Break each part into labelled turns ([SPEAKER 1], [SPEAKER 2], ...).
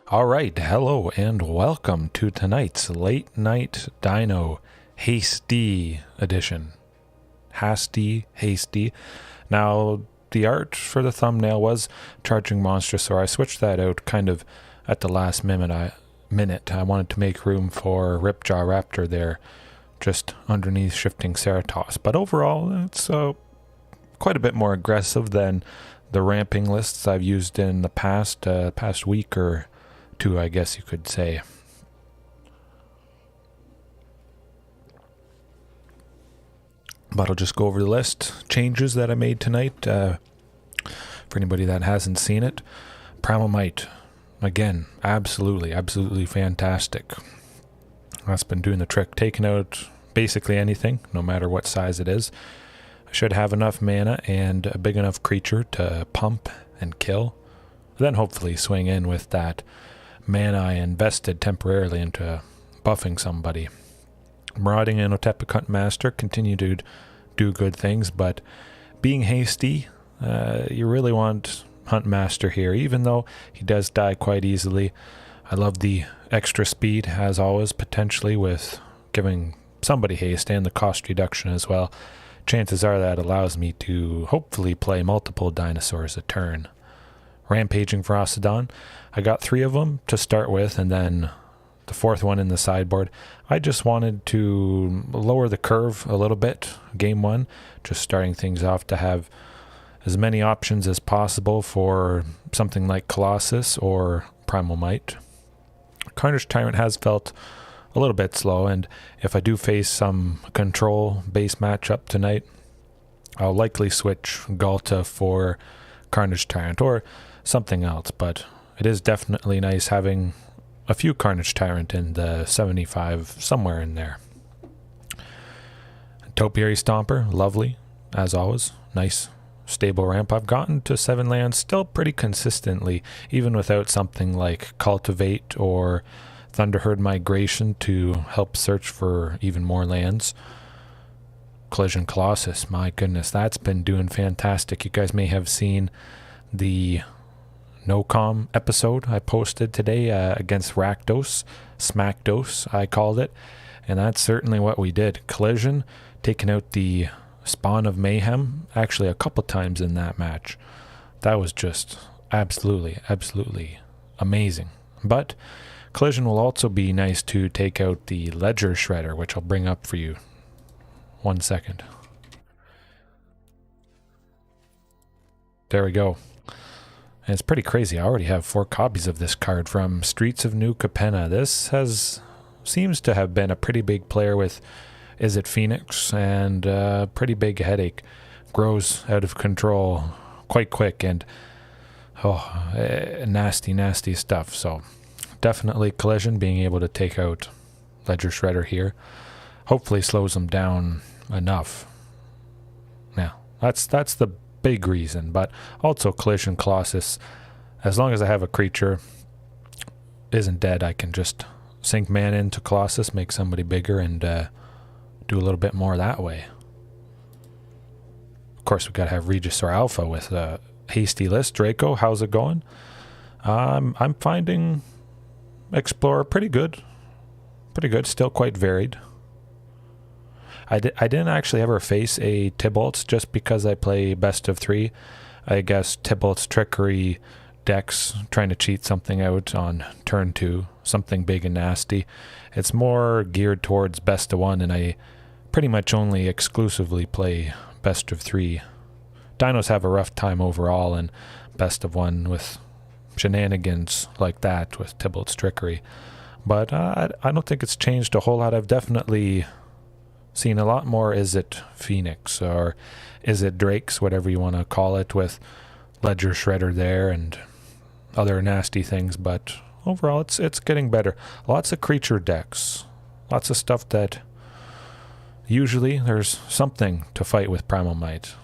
[SPEAKER 1] All right, hello and welcome to tonight's Late Night Dino Hasty Edition. Hasty. Now, the art for the thumbnail was Charging Monster, so I switched that out kind of at the last minute. I wanted to make room for Ripjaw Raptor there, just underneath Shifting Ceratops. But overall, it's quite a bit more aggressive than the ramping lists I've used in the past week or two, I guess you could say. But I'll just go over the list changes that I made tonight for anybody that hasn't seen it. Primal Might, again, absolutely fantastic. That's been doing the trick, taking out basically anything, no matter what size it is. I should have enough mana and a big enough creature to pump and kill. Then hopefully swing in with that mana I invested temporarily into buffing somebody. Marauding and Otepec Huntmaster continue to do good things, but being hasty, you really want Huntmaster here, even though he does die quite easily. I love the extra speed, as always, potentially with giving somebody haste and the cost reduction as well. Chances are that allows me to hopefully play multiple dinosaurs a turn. Rampaging Ferocidon, I got 3 of them to start with, and then the 4th one in the sideboard. I just wanted to lower the curve a little bit, game 1, just starting things off to have as many options as possible for something like Colossus or Primal Might. Carnage Tyrant has felt a little bit slow, and if I do face some control base matchup tonight, I'll likely switch Ghalta for Carnage Tyrant or something else, but it is definitely nice having a few Carnage Tyrant in the 75, somewhere in there. Topiary Stomper, lovely, as always. Nice, stable ramp. I've gotten to 7 lands still pretty consistently, even without something like Cultivate or Thunderherd Migration to help search for even more lands. Collision Colossus, my goodness, that's been doing fantastic. You guys may have seen the No-Com episode I posted today against Rakdos, Smackdos I called it, and that's certainly what we did. Collision, taking out the Spawn of Mayhem, actually a couple times in that match. That was just absolutely amazing. But Collision will also be nice to take out the Ledger Shredder, which I'll bring up for you. 1 second. There we go. And it's pretty crazy. I already have 4 copies of this card from Streets of New Capenna. This seems to have been a pretty big player with Izzet Phoenix, and a pretty big headache. Grows out of control quite quick, and nasty stuff. So definitely Collision being able to take out Ledger Shredder here hopefully slows them down enough. Now, that's the big reason, but also Collision Colossus, as long as I have a creature isn't dead, I can just sink mana into Colossus, make somebody bigger, and do a little bit more that way. Of course, we gotta have Regisaur Alpha with a hasty list. Draco, how's it going? I'm finding Explorer pretty good, still quite varied. I didn't actually ever face a Tybalt's just because I play best of 3. I guess Tybalt's Trickery decks trying to cheat something out on turn 2, something big and nasty. It's more geared towards best of 1, and I pretty much only exclusively play best of 3. Dinos have a rough time overall in best of 1 with shenanigans like that with Tybalt's Trickery. But I don't think it's changed a whole lot. I've definitely seen a lot more Izzet Phoenix or Izzet Drakes, whatever you want to call it, with Ledger Shredder there and other nasty things. But overall, it's getting better. Lots of creature decks. Lots of stuff that usually there's something to fight with Primal Might.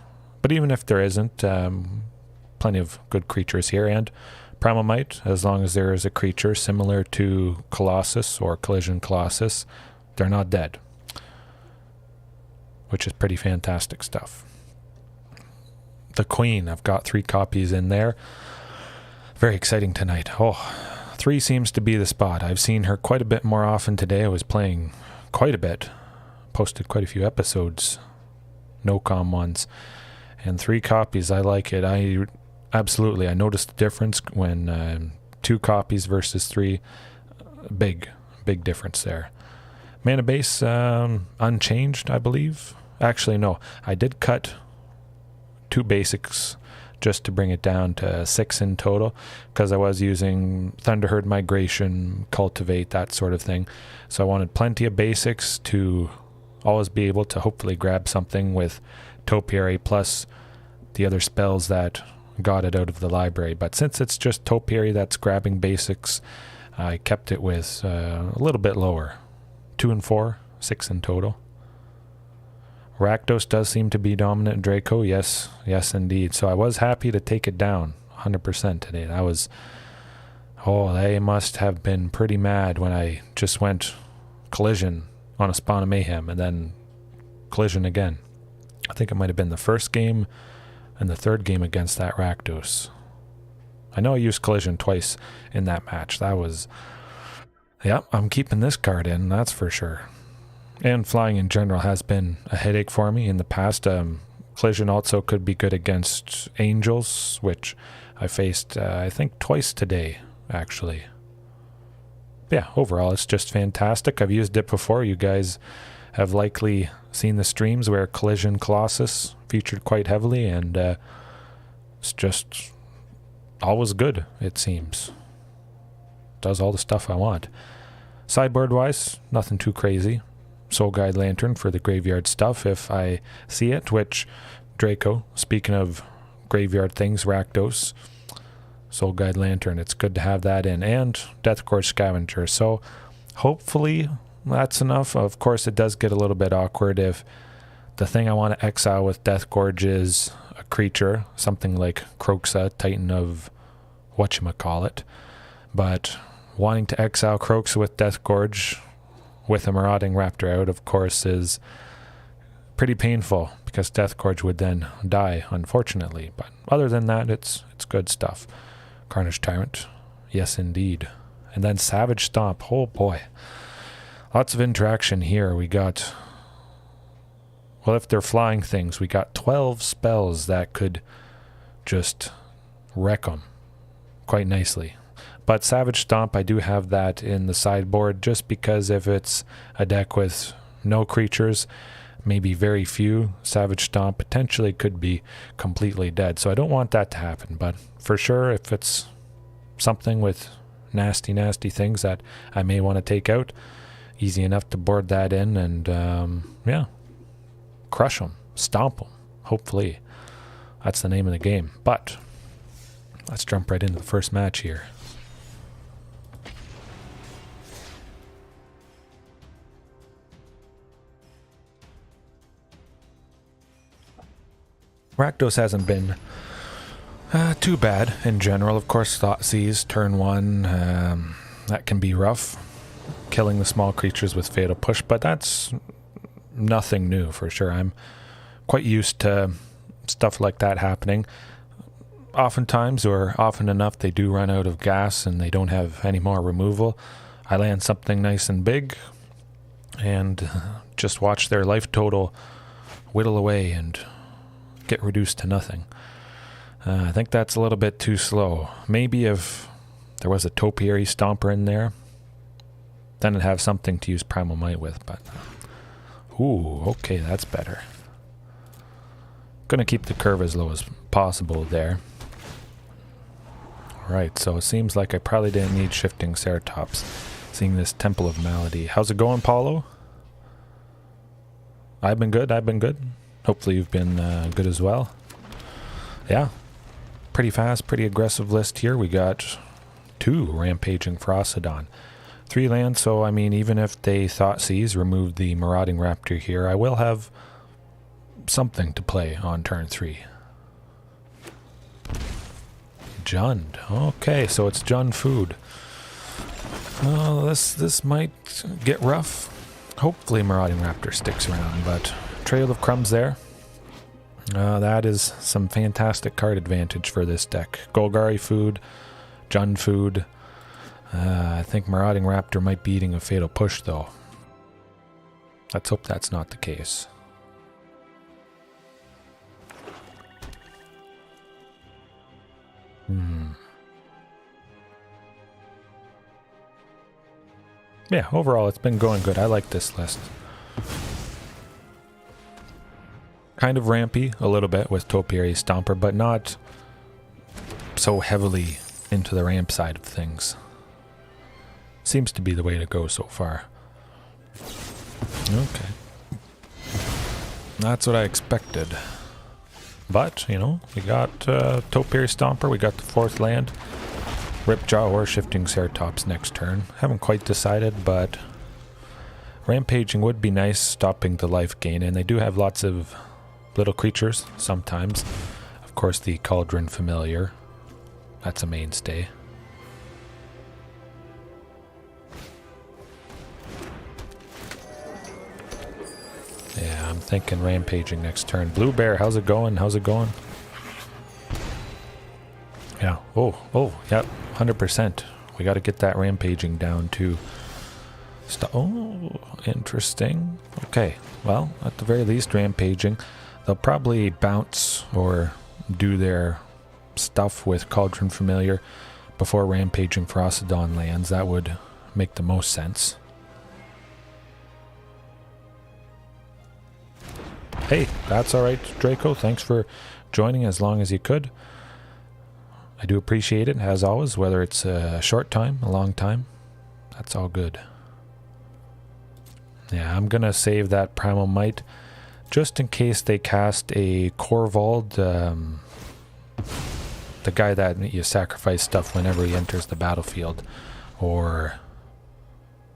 [SPEAKER 1] But even if there isn't, plenty of good creatures here. And Primal Might, as long as there is a creature similar to Colossus or Collision Colossus, they're not dead, which is pretty fantastic stuff. The Queen, I've got 3 copies in there. Very exciting tonight. Oh, 3 seems to be the spot. I've seen her quite a bit more often today. I was playing quite a bit. Posted quite a few episodes. No-com ones. And 3 copies, I like it. I noticed the difference when 2 copies versus 3. Big difference there. Mana base, unchanged, I believe. Actually, no. I did cut 2 basics just to bring it down to 6 in total, because I was using Thunderherd Migration, Cultivate, that sort of thing. So I wanted plenty of basics to always be able to hopefully grab something with Topiary plus the other spells that got it out of the library. But since it's just Topiary that's grabbing basics, I kept it with a little bit lower. 2 and 4, 6 in total. Rakdos does seem to be dominant Draco. Yes indeed. So I was happy to take it down 100% today. That was... Oh, they must have been pretty mad when I just went collision on a Spawn of Mayhem and then collision again. I think it might have been the first game and the third game against that Rakdos. I know I used collision twice in that match. That was... Yep, I'm keeping this card in, that's for sure. And flying in general has been a headache for me in the past. Collision also could be good against Angels, which I faced, I think, twice today, actually. Yeah, overall, it's just fantastic. I've used it before. You guys have likely seen the streams where Collision Colossus featured quite heavily, and it's just always good, it seems. Does all the stuff I want. Sideboard-wise, nothing too crazy. Soul Guide Lantern for the graveyard stuff if I see it, which Draco, speaking of graveyard things, Rakdos, Soul Guide Lantern, it's good to have that in, and Deathgorge Scavenger. So hopefully that's enough. Of course, it does get a little bit awkward if the thing I want to exile with Deathgorge is a creature, something like Kroxa, Titan of whatchamacallit. But wanting to exile Kroxa with Deathgorge with a Marauding Raptor out, of course, is pretty painful, because Deathgorge would then die, unfortunately. But other than that, it's good stuff. Carnage Tyrant, yes indeed. And then Savage Stomp, oh boy. Lots of interaction here. We got, well, if they're flying things, we got 12 spells that could just wreck them quite nicely. But Savage Stomp, I do have that in the sideboard, just because if it's a deck with no creatures, maybe very few, Savage Stomp potentially could be completely dead. So I don't want that to happen, but for sure, if it's something with nasty things that I may want to take out, easy enough to board that in and, yeah, crush them, stomp them, hopefully. That's the name of the game. But let's jump right into the first match here. Rakdos hasn't been too bad in general. Of course, Thoughtseize, turn 1, that can be rough. Killing the small creatures with Fatal Push, but that's nothing new for sure. I'm quite used to stuff like that happening. Oftentimes, or often enough, they do run out of gas and they don't have any more removal. I land something nice and big and just watch their life total whittle away and get reduced to nothing. I think that's a little bit too slow. Maybe if there was a Topiary Stomper in there, then I'd have something to use Primal Might with, but... Ooh, okay, that's better. Gonna keep the curve as low as possible there. Alright, so it seems like I probably didn't need Shifting Ceratops, seeing this Temple of Malady. How's it going, Paulo? I've been good. Hopefully you've been good as well. Yeah, pretty fast, pretty aggressive list here. We got 2 Rampaging Ferocidon. 3 lands, so I mean, even if they Thoughtseize, remove the Marauding Raptor here, I will have something to play on turn 3. Jund. Okay, so it's Jund food. Well, this might get rough. Hopefully Marauding Raptor sticks around, but Trail of Crumbs there. That is some fantastic card advantage for this deck. Golgari food, Jund food. I think Marauding Raptor might be eating a Fatal Push, though. Let's hope that's not the case. Yeah, overall it's been going good. I like this list. Kind of rampy a little bit with Topiary Stomper, but not so heavily into the ramp side of things. Seems to be the way to go so far. Okay. That's what I expected. But, you know, we got Topiary Stomper, we got the 4th land. Ripjaw or Shifting Ceratops next turn. Haven't quite decided, but Rampaging would be nice, stopping the life gain, and they do have lots of little creatures sometimes. Of course, the Cauldron Familiar. That's a mainstay. Yeah, I'm thinking Rampaging next turn. Blue Bear, how's it going? How's it going? Yeah. Oh, yep. 100%. We got to get that Rampaging down to... Oh, interesting. Okay. Well, at the very least, Rampaging. They'll probably bounce or do their stuff with Cauldron Familiar before Rampaging Ferocidon lands. That would make the most sense. Hey, that's alright, Draco. Thanks for joining as long as you could. I do appreciate it, as always, whether it's a short time, a long time. That's all good. Yeah, I'm gonna save that Primal Might just in case they cast a Corvold, the guy that you sacrifice stuff whenever he enters the battlefield or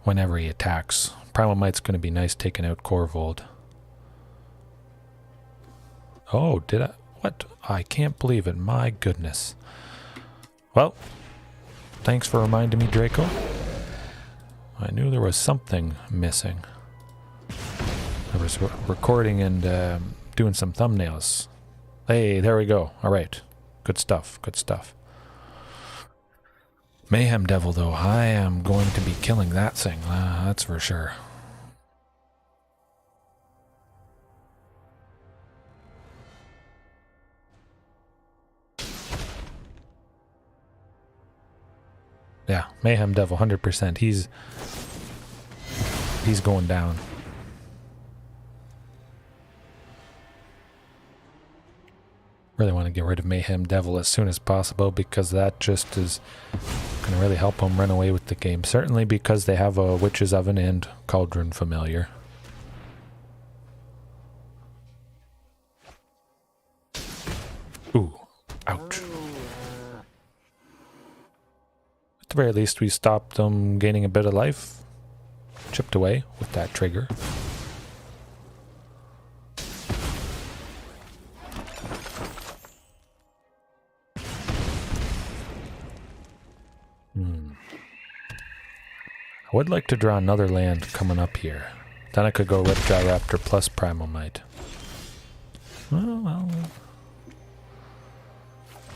[SPEAKER 1] whenever he attacks. Primal Might's gonna be nice taking out Corvold. Oh, did I? What? I can't believe it. My goodness. Well, thanks for reminding me, Draco. I knew there was something missing. I was recording and doing some thumbnails. Hey, there we go. All right. Good stuff. Good stuff. Mayhem Devil, though. I am going to be killing that thing. That's for sure. Yeah, Mayhem Devil, 100%. He's going down. Really want to get rid of Mayhem Devil as soon as possible because that just is going to really help him run away with the game. Certainly because they have a Witch's Oven and Cauldron Familiar. Ooh, ouch. At the very least, we stopped them gaining a bit of life. Chipped away with that trigger. I would like to draw another land coming up here. Then I could go Ripjaw Raptor plus Primal Might. Well,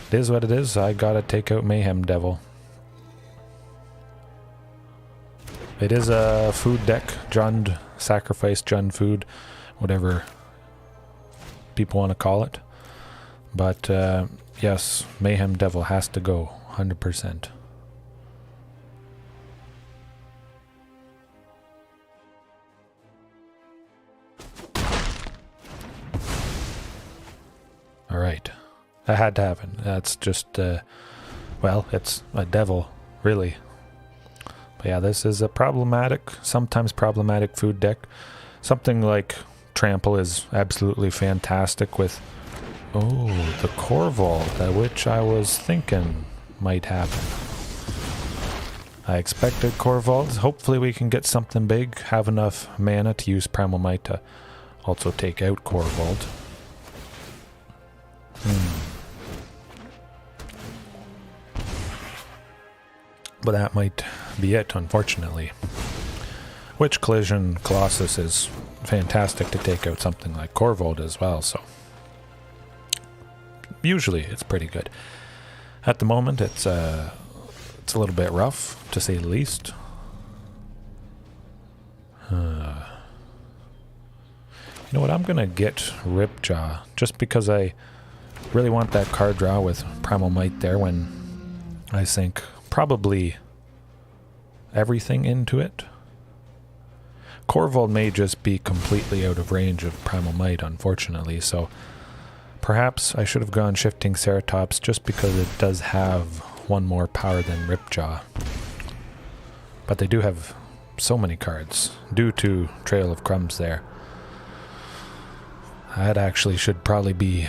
[SPEAKER 1] it is what it is. I gotta take out Mayhem Devil. It is a food deck, Jund, sacrifice Jund food, whatever people want to call it. But yes, Mayhem Devil has to go, 100%. Alright, that had to happen. That's just, well, it's a devil, really. But yeah, this is a problematic, sometimes problematic food deck. Something like Trample is absolutely fantastic with, oh, the Corvold, which I was thinking might happen. I expected Corvold. Hopefully we can get something big, have enough mana to use Primal Might to also take out Corvold. But that might be it, unfortunately. Witch Collision Colossus is fantastic to take out something like Corvold as well, so usually it's pretty good. At the moment, it's It's a little bit rough, to say the least. You know what, I'm gonna get Ripjaw, just because I really want that card draw with Primal Might there when I sink probably everything into it. Corvold may just be completely out of range of Primal Might, unfortunately, so perhaps I should have gone Shifting Ceratops just because it does have one more power than Ripjaw. But they do have so many cards due to Trail of Crumbs there. That actually should probably be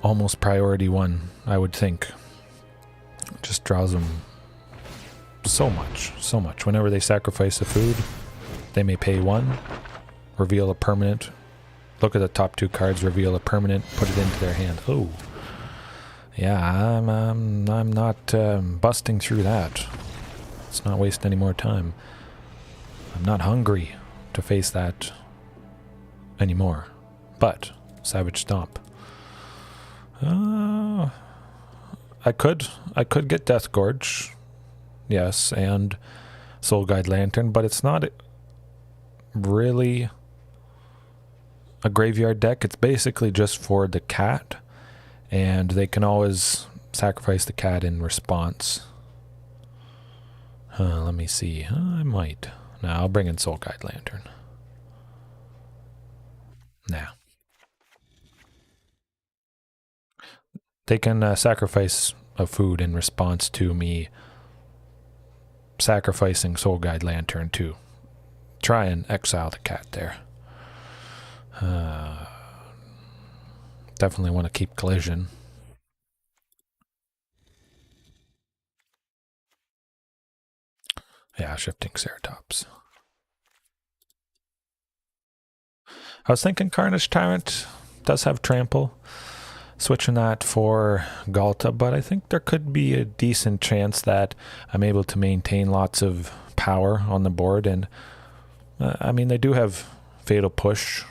[SPEAKER 1] almost priority one, I would think. It just draws them so much, so much. Whenever they sacrifice a food, they may pay one, reveal a permanent, look at the top two cards, reveal a permanent, put it into their hand. Oh, yeah, I'm not busting through that. Let's not waste any more time. I'm not hungry to face that anymore. But Savage Stomp. I could get Death Gorge, yes, and Soul Guide Lantern, but it's not really a graveyard deck. It's basically just for the cat, and they can always sacrifice the cat in response. Let me see. I might. No, I'll bring in Soul Guide Lantern. Nah. They can sacrifice a food in response to me sacrificing Soul Guide Lantern to try and exile the cat there. Definitely want to keep Collision. Yeah, Shifting Ceratops. I was thinking Carnage Tyrant does have Trample. Switching that for Ghalta, but I think there could be a decent chance that I'm able to maintain lots of power on the board, and I mean, they do have Fatal Push,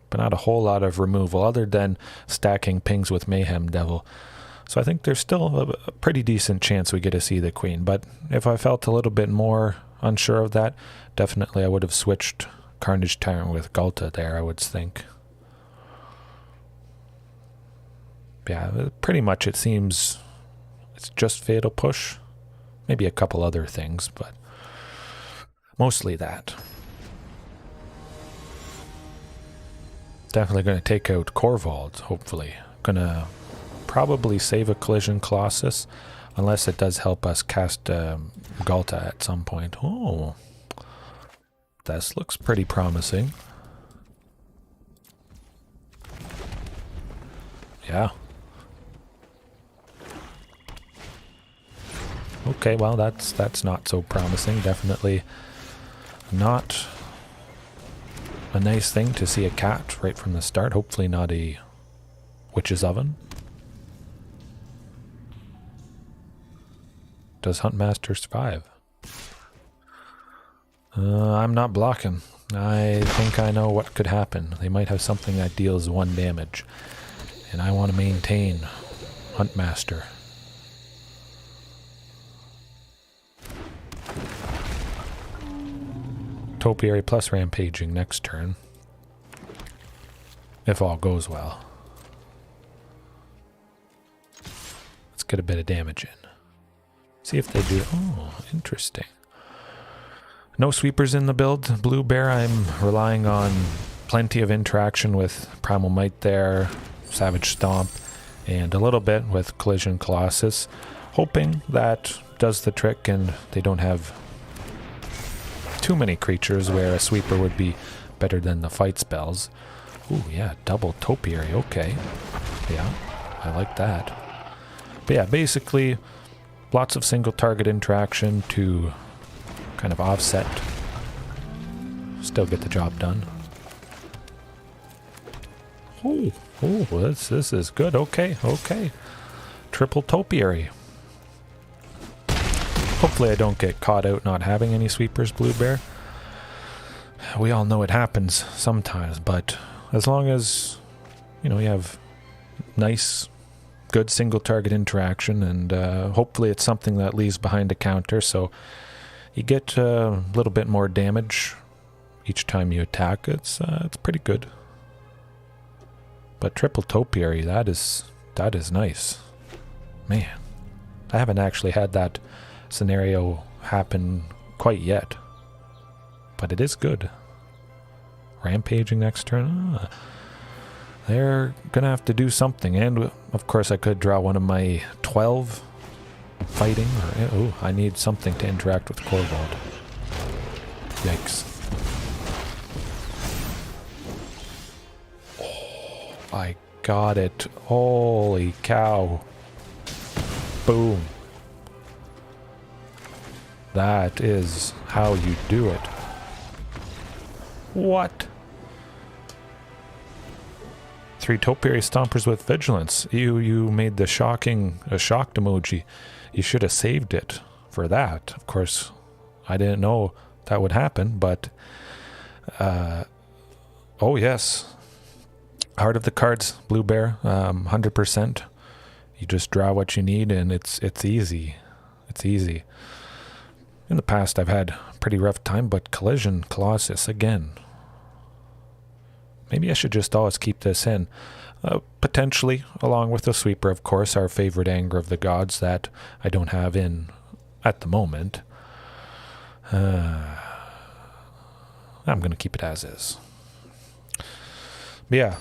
[SPEAKER 1] but not a whole lot of removal other than stacking pings with Mayhem Devil. So I think there's still a pretty decent chance we get to see the Queen, but if I felt a little bit more unsure of that, definitely I would have switched Carnage Tyrant with Ghalta there, I would think. Yeah, pretty much it seems it's just Fatal Push. Maybe a couple other things, but mostly that. Definitely going to take out Corvold, hopefully. Going to probably save a Collision Colossus, unless it does help us cast Ghalta at some point. Oh, this looks pretty promising. Yeah. Okay, well, that's not so promising. Definitely not a nice thing to see a cat right from the start. Hopefully not a Witch's Oven. Does Huntmaster survive? I'm not blocking. I think I know what could happen. They might have something that deals 1 damage. And I want to maintain Huntmaster. Topiary plus Rampaging next turn. If all goes well. Let's get a bit of damage in. See if they do. Oh, interesting. No sweepers in the build. Blue Bear, I'm relying on plenty of interaction with Primal Might there, Savage Stomp, and a little bit with Collision Colossus. Hoping that does the trick and they don't have too many creatures where a sweeper would be better than the fight spells. Ooh, yeah, double Topiary, okay. Yeah, I like that. But yeah, basically, lots of single target interaction to kind of offset. Still get the job done. Oh, this is good. Okay, okay. Triple Topiary. Hopefully I don't get caught out not having any sweepers, Blue Bear. We all know it happens sometimes, but as long as, you know, you have nice good single target interaction, and hopefully it's something that leaves behind a counter, so you get a little bit more damage each time you attack. It's pretty good. But triple Topiary, that is nice. Man, I haven't actually had that scenario happen quite yet, but it is good. Rampaging next turn. They're gonna have to do something, and of course I could draw one of my 12 fighting, or oh, I need something to interact with Corvold. Yikes. Oh, I got it. Holy cow. Boom. That is how you do it. What? 3 Topiary Stompers with Vigilance. You made the shocked emoji. You should have saved it for that. Of course, I didn't know that would happen, but oh yes. Heart of the cards, Blue Bear, 100%. You just draw what you need, and it's easy. It's easy. In the past, I've had a pretty rough time, but Collision, Colossus, again. Maybe I should just always keep this in. Potentially, along with the Sweeper, of course, our favorite Anger of the Gods that I don't have in at the moment. I'm going to keep it as is. But yeah,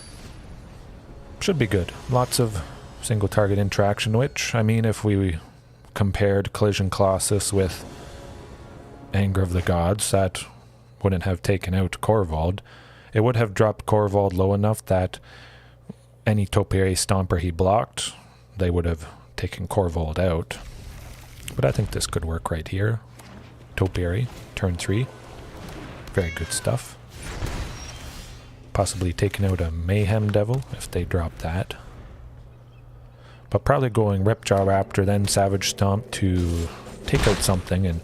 [SPEAKER 1] should be good. Lots of single target interaction, which, I mean, if we compared Collision Colossus with Anger of the Gods, that wouldn't have taken out Corvold. It would have dropped Corvold low enough that any Topiary Stomper he blocked, they would have taken Corvold out. But I think this could work right here. Topiary, turn 3. Very good stuff. Possibly taking out a Mayhem Devil if they drop that. But probably going Ripjaw Raptor, then Savage Stomp to take out something and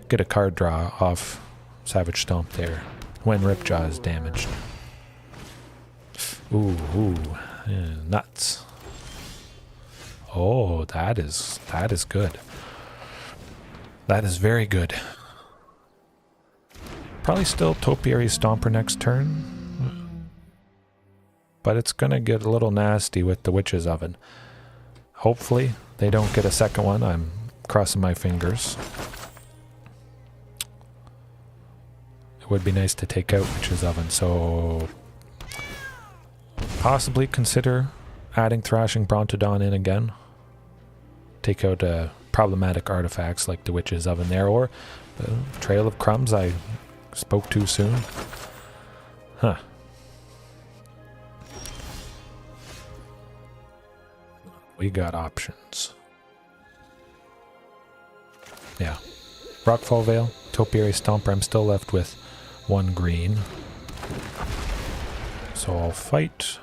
[SPEAKER 1] get a card draw off Savage Stomp there when Ripjaw is damaged. Ooh, yeah, nuts. Oh, that is good. That is very good. Probably still Topiary Stomper next turn, but it's gonna get a little nasty with the Witch's Oven. Hopefully they don't get a second one. I'm crossing my fingers. It would be nice to take out Witch's Oven, so possibly consider adding Thrashing Brontodon in again. Take out problematic artifacts like the Witch's Oven there, or Trail of Crumbs. I spoke too soon. Huh. We got options. Yeah. Rockfall Vale, Topiary Stomper. I'm still left with 1 green. So I'll fight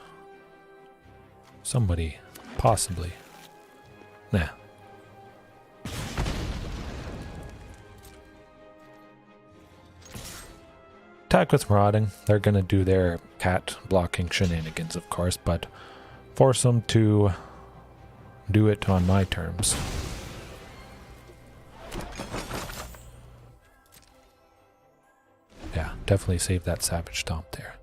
[SPEAKER 1] somebody, possibly. Nah. Attack with Marauding. They're gonna do their cat blocking shenanigans, of course, but force them to do it on my terms. Yeah, definitely save that Savage Stomp there.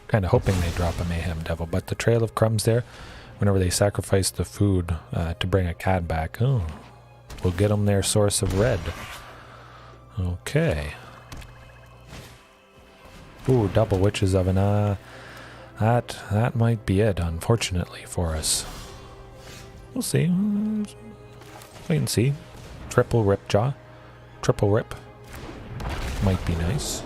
[SPEAKER 1] Kind of hoping they drop a Mayhem Devil, but the Trail of Crumbs there, whenever they sacrifice the food to bring a cat back, oh, we'll get them their source of red. Okay. Ooh, double Witch's Oven. That might be it, unfortunately, for us. We'll see. Wait and see. Triple Ripjaw. Triple Rip. Might be nice.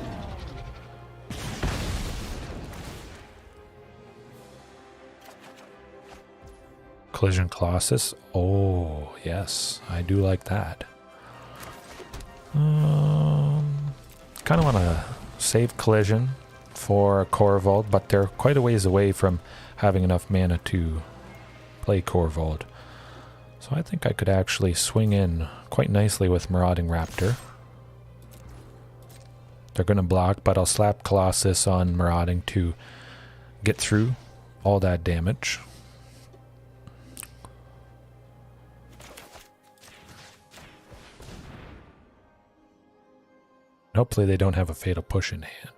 [SPEAKER 1] Collision Colossus. Oh, yes. I do like that. Kind of want to save Collision for Corvold, but they're quite a ways away from having enough mana to play Corvold. So I think I could actually swing in quite nicely with Marauding Raptor. They're going to block, but I'll slap Colossus on Marauding to get through all that damage. Hopefully they don't have a Fatal Push in hand.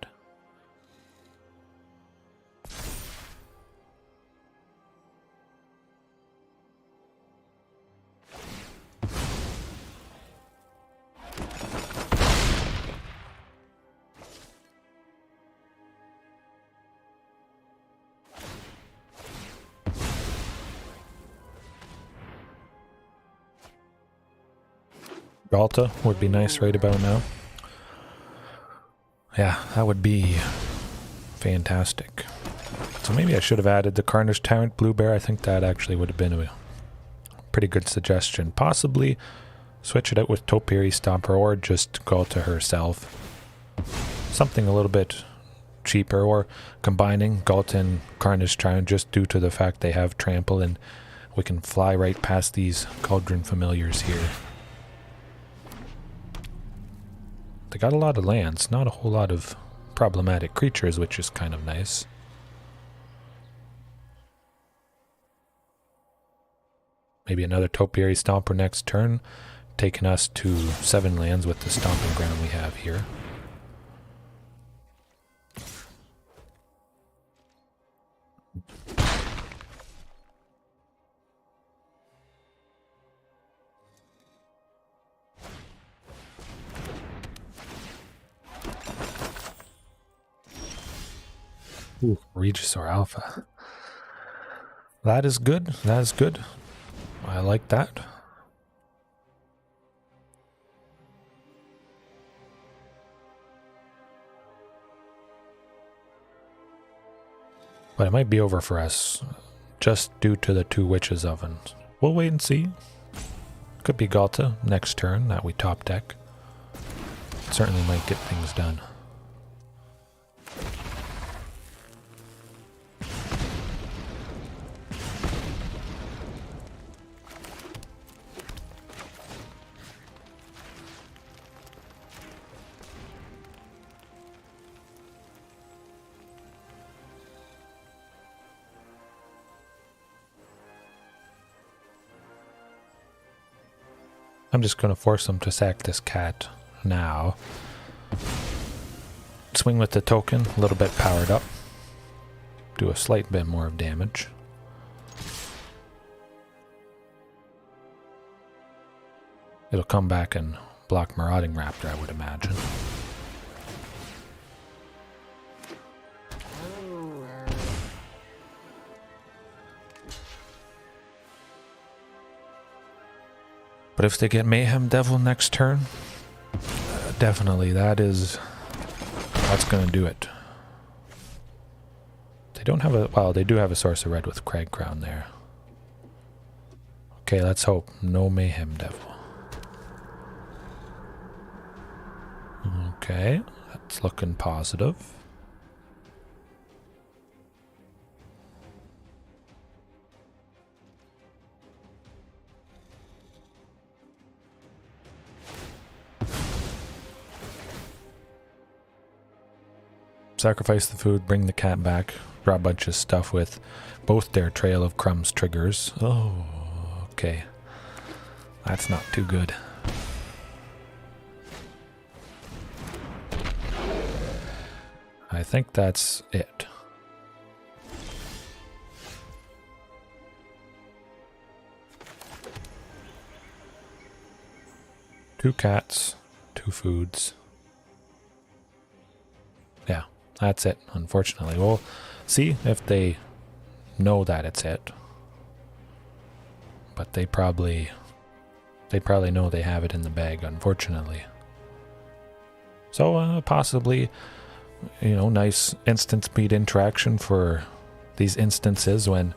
[SPEAKER 1] Ghalta would be nice right about now. Yeah, that would be fantastic. So maybe I should have added the Carnage Tyrant Blue Bear. I think that actually would have been a pretty good suggestion. Possibly switch it out with Topiary Stomper or just Ghalta herself. Something a little bit cheaper, or combining Ghalta and Carnage Tyrant just due to the fact they have trample and we can fly right past these Cauldron Familiars here. They got a lot of lands, not a whole lot of problematic creatures, which is kind of nice. Maybe another Topiary Stomper next turn, taking us to 7 lands with the stomping ground we have here. Ooh, Regisaur Alpha. That is good. That is good. I like that. But it might be over for us, just due to the 2 Witches Ovens. We'll wait and see. Could be Ghalta next turn that we top deck. Certainly might get things done. I'm just going to force them to sack this cat now. Swing with the token, a little bit powered up. Do a slight bit more of damage. It'll come back and block Marauding Raptor, I would imagine. But if they get Mayhem Devil next turn, definitely that's going to do it. They don't have a, well, they do have a Source of Red with Cragcrown there. Okay, let's hope no Mayhem Devil. Okay, that's looking positive. Sacrifice the food, bring the cat back, draw a bunch of stuff with both their Trail of Crumbs triggers. Oh, okay. That's not too good. I think that's it. Two cats, 2 foods. Yeah. That's it, unfortunately. We'll see if they know that it's it. But they probably know they have it in the bag, unfortunately. So possibly, you know, nice instant speed interaction for these instances when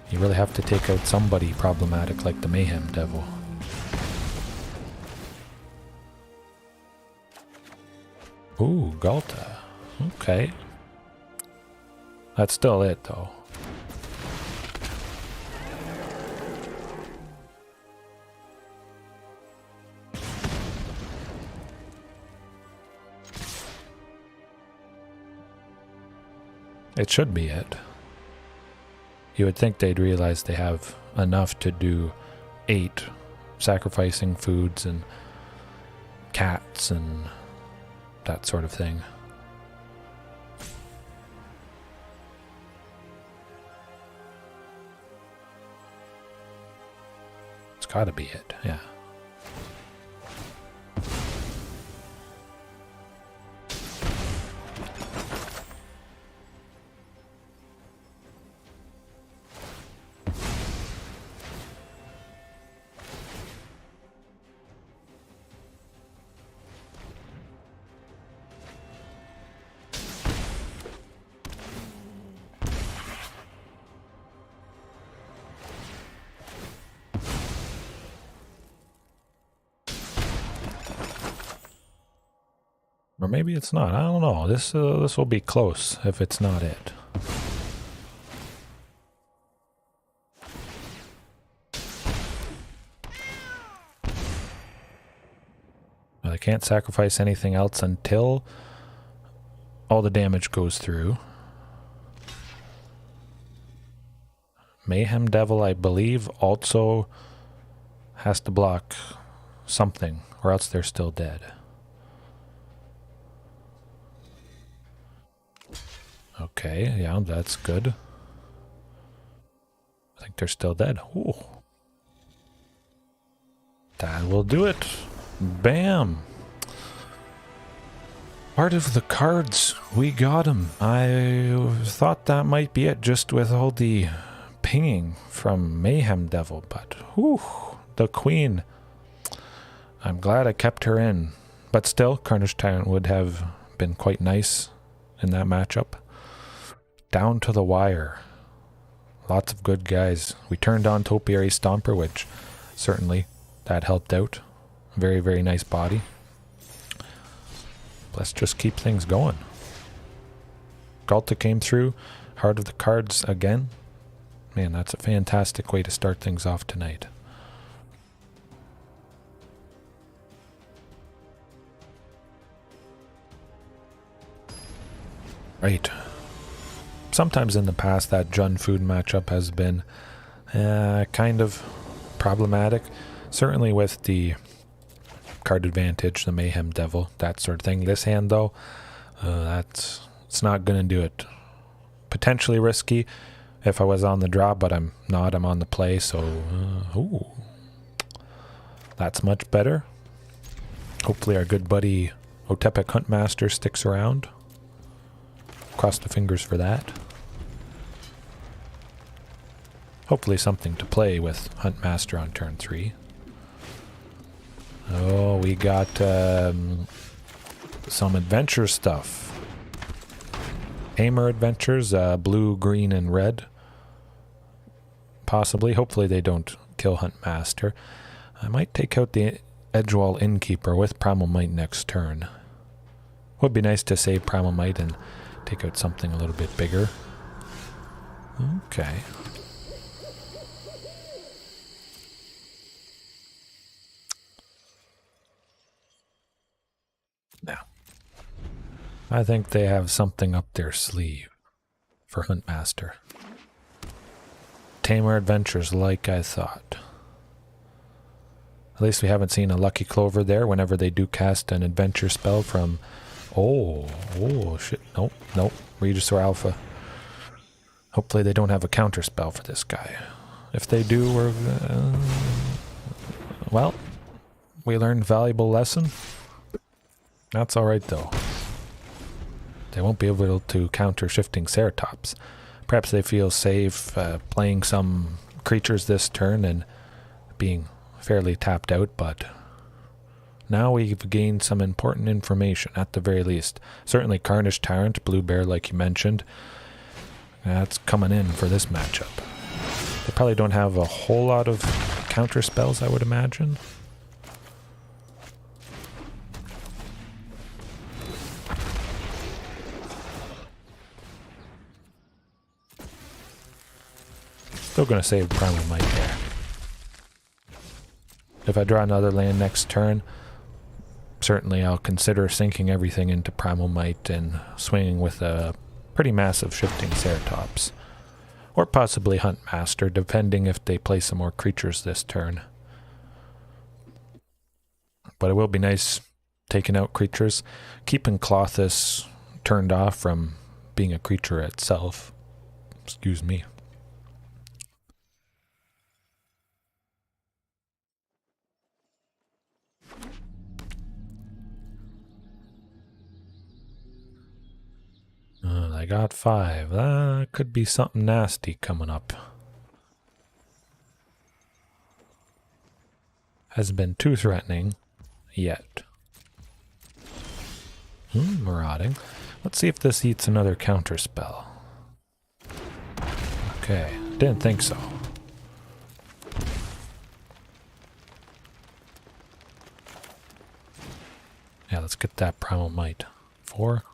[SPEAKER 1] you really have to take out somebody problematic like the Mayhem Devil. Ooh, Ghalta. Okay. That's still it, though. It should be it. You would think they'd realize they have enough to do 8 sacrificing foods and cats and that sort of thing. It's gotta be it, yeah. Or maybe it's not. I don't know. This will be close if it's not it. Well, they can't sacrifice anything else until all the damage goes through. Mayhem Devil, I believe, also has to block something, or else they're still dead. Okay, yeah, that's good. I think they're still dead. Ooh. That will do it. Bam. Part of the cards. We got them. I thought that might be it just with all the pinging from Mayhem Devil, but whew, the Queen. I'm glad I kept her in. But still, Carnage Tyrant would have been quite nice in that matchup. Down to the wire. Lots of good guys. We turned on Topiary Stomper, which certainly that helped out. Very, very nice body. Let's just keep things going. Ghalta came through. Heart of the cards again. Man, that's a fantastic way to start things off tonight. Right. Sometimes in the past that Jun Food matchup has been kind of problematic. Certainly with the card advantage, the Mayhem Devil, that sort of thing. This hand though, it's not going to do it. Potentially risky if I was on the draw, but I'm not. I'm on the play, so ooh, that's much better. Hopefully our good buddy Otepec Huntmaster sticks around. Cross the fingers for that. Hopefully something to play with Huntmaster on turn 3. Oh, we got some adventure stuff. Tamer adventures, blue, green, and red. Possibly. Hopefully they don't kill Huntmaster. I might take out the Edgewall Innkeeper with Primal Might next turn. Would be nice to save Primal Might and take out something a little bit bigger. Okay. Now, I think they have something up their sleeve for Huntmaster. Tamer adventures like I thought. At least we haven't seen a Lucky Clover there whenever they do cast an adventure spell from... Oh, shit. Nope. Regisaur Alpha. Hopefully they don't have a counter spell for this guy. If they do, we're... well, we learned a valuable lesson. That's alright though. They won't be able to counter Shifting Ceratops. Perhaps they feel safe playing some creatures this turn and being fairly tapped out, but now we've gained some important information at the very least. Certainly Carnage Tyrant, Blue Bear like you mentioned, that's coming in for this matchup. They probably don't have a whole lot of counter spells, I would imagine. Still going to save Primal Might there. If I draw another land next turn, certainly I'll consider sinking everything into Primal Might and swinging with a pretty massive Shifting Ceratops. Or possibly Huntmaster, depending if they play some more creatures this turn. But it will be nice taking out creatures, keeping Clothis turned off from being a creature itself. Excuse me. I got 5. That could be something nasty coming up. Hasn't been too threatening yet. Marauding. Let's see if this eats another counter spell. Okay, didn't think so. Yeah, let's get that Primal Might. 4.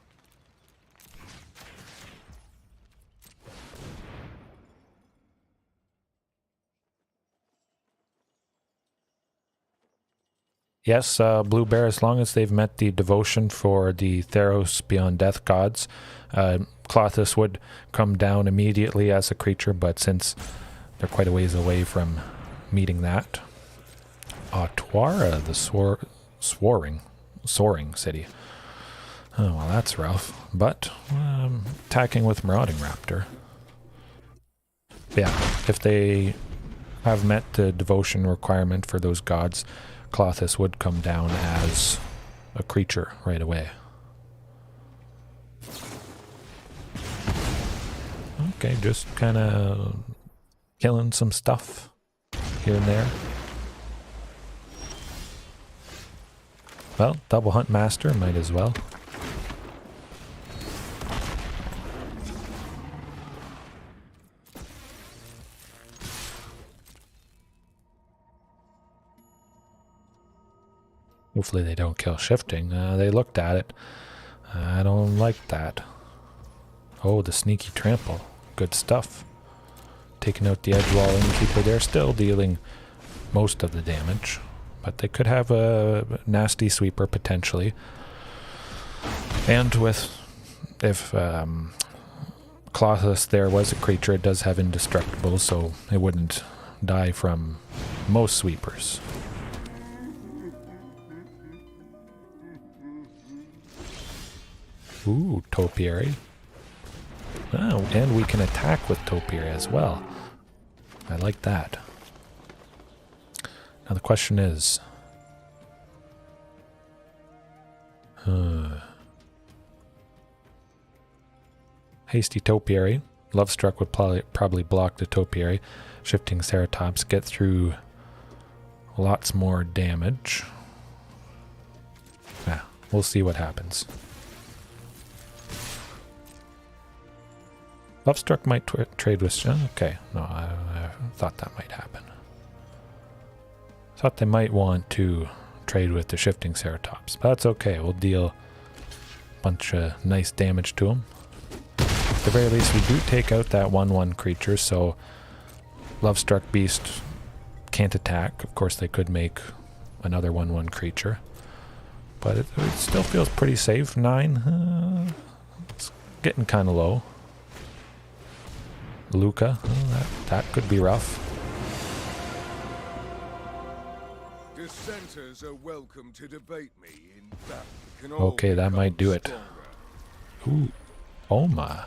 [SPEAKER 1] Yes, Blue Bear, as long as they've met the devotion for the Theros Beyond Death gods, Clothis would come down immediately as a creature, but since they're quite a ways away from meeting that. Otepec, the soaring city. Oh, well, that's rough. But, attacking with Marauding Raptor. Yeah, if they have met the devotion requirement for those gods, Clothis would come down as a creature right away. Okay, just kind of killing some stuff here and there. Well, double Huntmaster, might as well. Hopefully they don't kill Shifting. They looked at it. I don't like that. Oh, the sneaky trample. Good stuff. Taking out the Edgewall Innkeeper. They're still dealing most of the damage. But they could have a nasty sweeper potentially. And with... if Clothis there was a creature, it does have indestructible, so it wouldn't die from most sweepers. Ooh, Topiary. Oh, and we can attack with Topiary as well. I like that. Now the question is... Hasty Topiary. Lovestruck would probably block the Topiary. Shifting Ceratops, get through lots more damage. Yeah, we'll see what happens. Lovestruck might trade with... okay, no, I thought that might happen. Thought they might want to trade with the Shifting Ceratops, but that's okay. We'll deal a bunch of nice damage to them. At the very least, we do take out that 1/1 creature, so Lovestruck Beast can't attack. Of course, they could make another 1/1 creature, but it still feels pretty safe. 9, it's getting kind of low. Luca, that could be rough.
[SPEAKER 2] Dissenters are welcome to debate me in that.
[SPEAKER 1] Okay, that might do it. Ooh, Oma.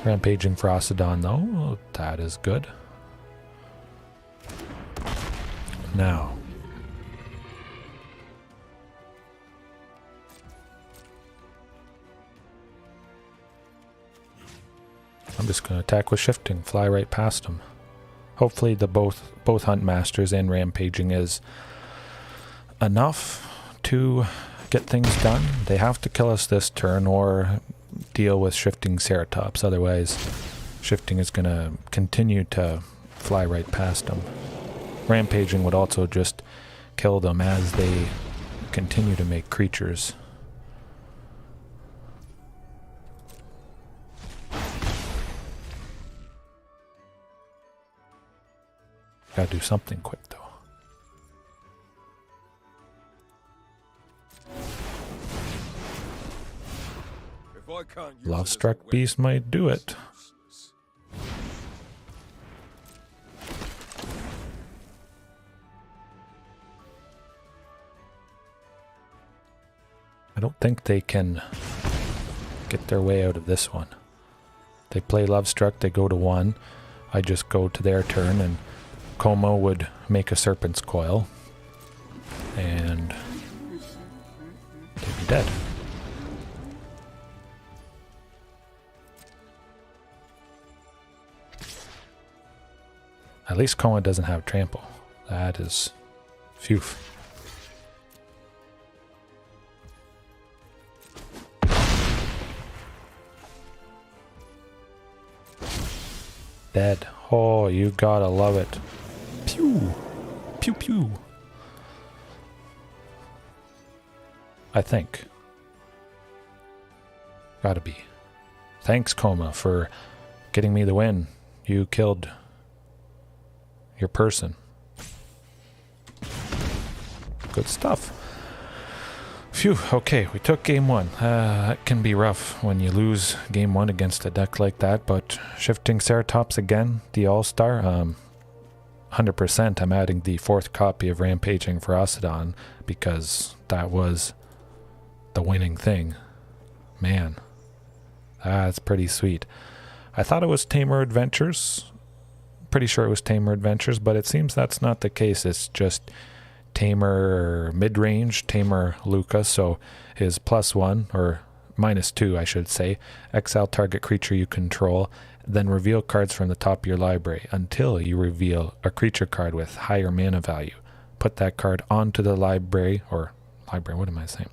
[SPEAKER 1] Rampaging Ferocidon, though, that is good. Now. I'm just going to attack with Shifting, fly right past him. Hopefully the both Huntmasters and Rampaging is enough to get things done. They have to kill us this turn or deal with Shifting Ceratops, otherwise Shifting is going to continue to fly right past them. Rampaging would also just kill them as they continue to make creatures. Gotta do something quick though.
[SPEAKER 2] I can't use
[SPEAKER 1] Love
[SPEAKER 2] it as a
[SPEAKER 1] Struck
[SPEAKER 2] weapon,
[SPEAKER 1] Beast might do it.
[SPEAKER 2] useless.
[SPEAKER 1] I don't think they can get their way out of this one. They play Love Struck, they go to 1. I just go to their turn, and Como would make a Serpent's Coil. And they'd be dead. At least Como doesn't have Trample. That is... phew. Dead. Oh, you gotta love it. Pew! Pew pew! I think. Gotta be. Thanks, Coma, for getting me the win. You killed your person. Good stuff. Phew, okay, we took game 1. That can be rough when you lose game 1 against a deck like that, but Shifting Ceratops again, the All-Star. 100% I'm adding the 4th copy of Rampaging Ferocidon because that was the winning thing. Man, that's pretty sweet. I thought it was Tamer Adventures. Pretty sure it was Tamer Adventures, but it seems that's not the case. It's just Tamer mid-range, Tamer Luca, so his +1, or -2 I should say, exile target creature you control, then reveal cards from the top of your library until you reveal a creature card with higher mana value. Put that card onto the library, what am I saying?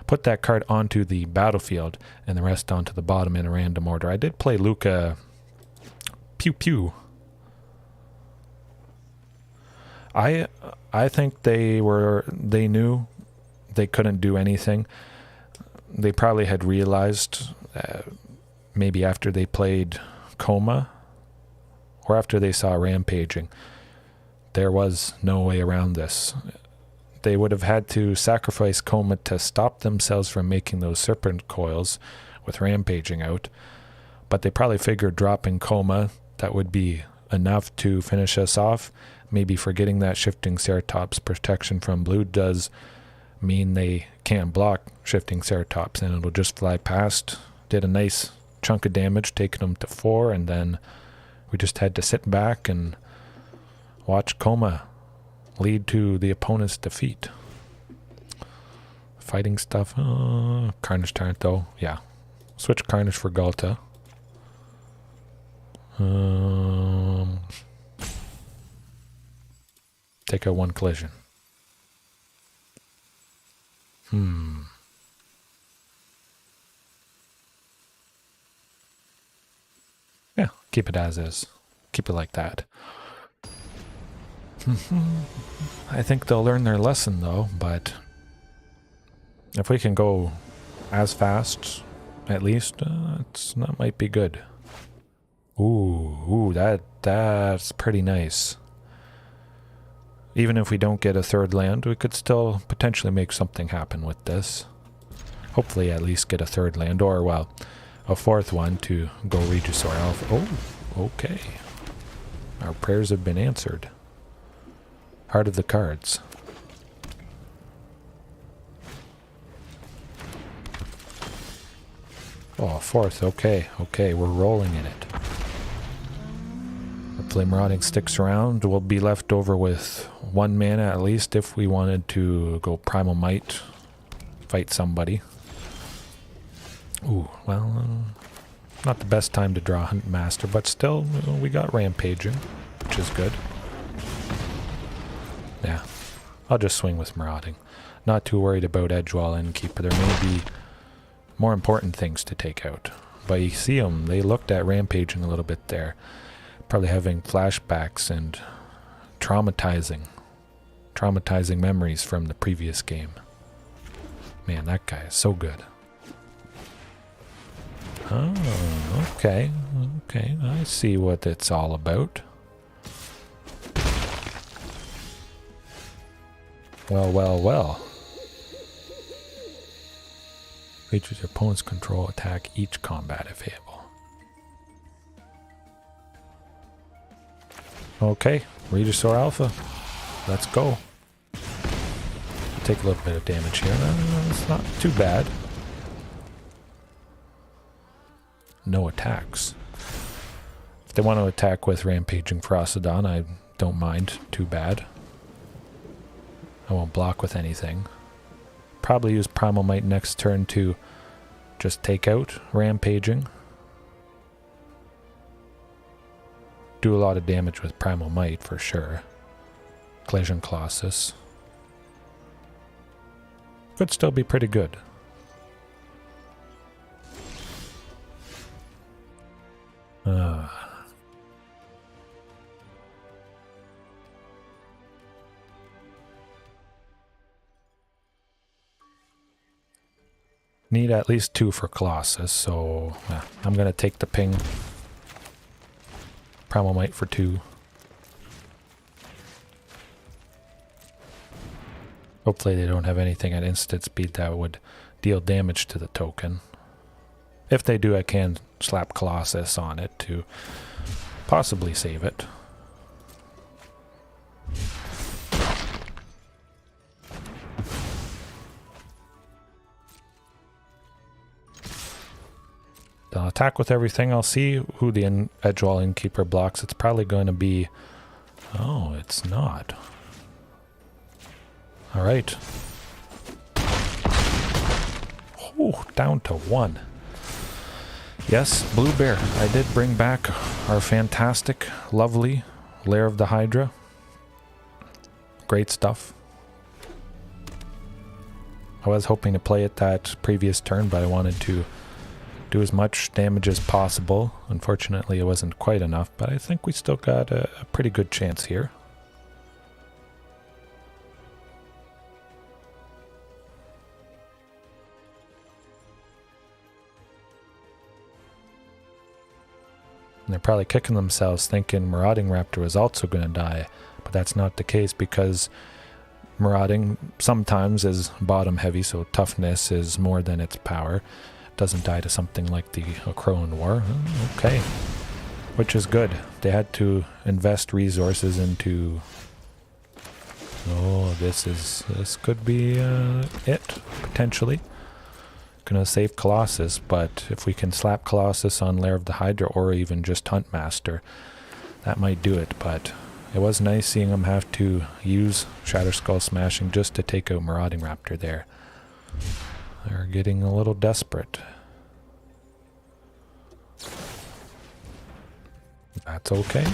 [SPEAKER 1] Put that card onto the battlefield and the rest onto the bottom in a random order. I did play Luca Pew Pew. I think they knew they couldn't do anything. They probably had realized maybe after they played Coma or after they saw Rampaging, there was no way around this. They would have had to sacrifice Coma to stop themselves from making those Serpent Coils with Rampaging out, but they probably figured dropping Coma, that would be enough to finish us off. Maybe forgetting that Shifting Ceratops protection from blue does mean they can't block Shifting Ceratops and it'll just fly past. Did a nice chunk of damage, taking them to 4, and then we just had to sit back and watch Coma lead to the opponent's defeat. Fighting stuff. Carnage Tyrant though. Yeah. Switch Carnage for Ghalta. Take out 1 collision. Yeah, keep it as is. Keep it like that. I think they'll learn their lesson though, but if we can go as fast, at least, that might be good. Ooh, that's pretty nice. Even if we don't get a 3rd land, we could still potentially make something happen with this. Hopefully at least get a 3rd land, or, well, a 4th one to go Regisaur Alpha. Oh, okay. Our prayers have been answered. Heart of the cards. Oh, 4th, okay, we're rolling in it. Hopefully Marauding sticks around. We'll be left over with 1 mana at least if we wanted to go Primal Might, fight somebody. Ooh, well, not the best time to draw Huntmaster, but still, we got Rampaging, which is good. Yeah, I'll just swing with Marauding. Not too worried about Edgewall Innkeeper. There may be more important things to take out. But you see them, they looked at Rampaging a little bit there. Probably having flashbacks and traumatizing memories from the previous game. Man, that guy is so good. Oh, okay, I see what it's all about. Well. Creatures your opponents control attack each combat if able. Okay, Regisaur Alpha. Let's go. Take a little bit of damage here. It's not too bad. No attacks. If they want to attack with Rampaging Ferocidon, I don't mind too bad. I won't block with anything. Probably use Primal Might next turn to just take out Rampaging. Do a lot of damage with Primal Might for sure. Collision Colossus. Could still be pretty good. Need at least 2 for Colossus, so I'm going to take the ping. Primal Might for 2. Hopefully they don't have anything at instant speed that would deal damage to the token. If they do, I can slap Colossus on it to possibly save it. I'll attack with everything. I'll see who the Edgewall Innkeeper blocks. It's probably going to be... Oh, it's not. Alright. Oh, down to 1. Yes, Blue Bear. I did bring back our fantastic, lovely Lair of the Hydra. Great stuff. I was hoping to play it that previous turn, but I wanted to do as much damage as possible. Unfortunately, it wasn't quite enough, but I think we still got a pretty good chance here. And they're probably kicking themselves thinking Marauding Raptor was also going to die, but that's not the case because Marauding sometimes is bottom heavy, so toughness is more than its power. Doesn't die to something like the Cragcrown War. Okay. Which is good. They had to invest resources into... Oh, this could be it, potentially. Gonna save Colossus, but if we can slap Colossus on Lair of the Hydra or even just Huntmaster, that might do it, but it was nice seeing them have to use Shatterskull Smashing just to take out Marauding Raptor there. They're getting a little desperate. That's okay.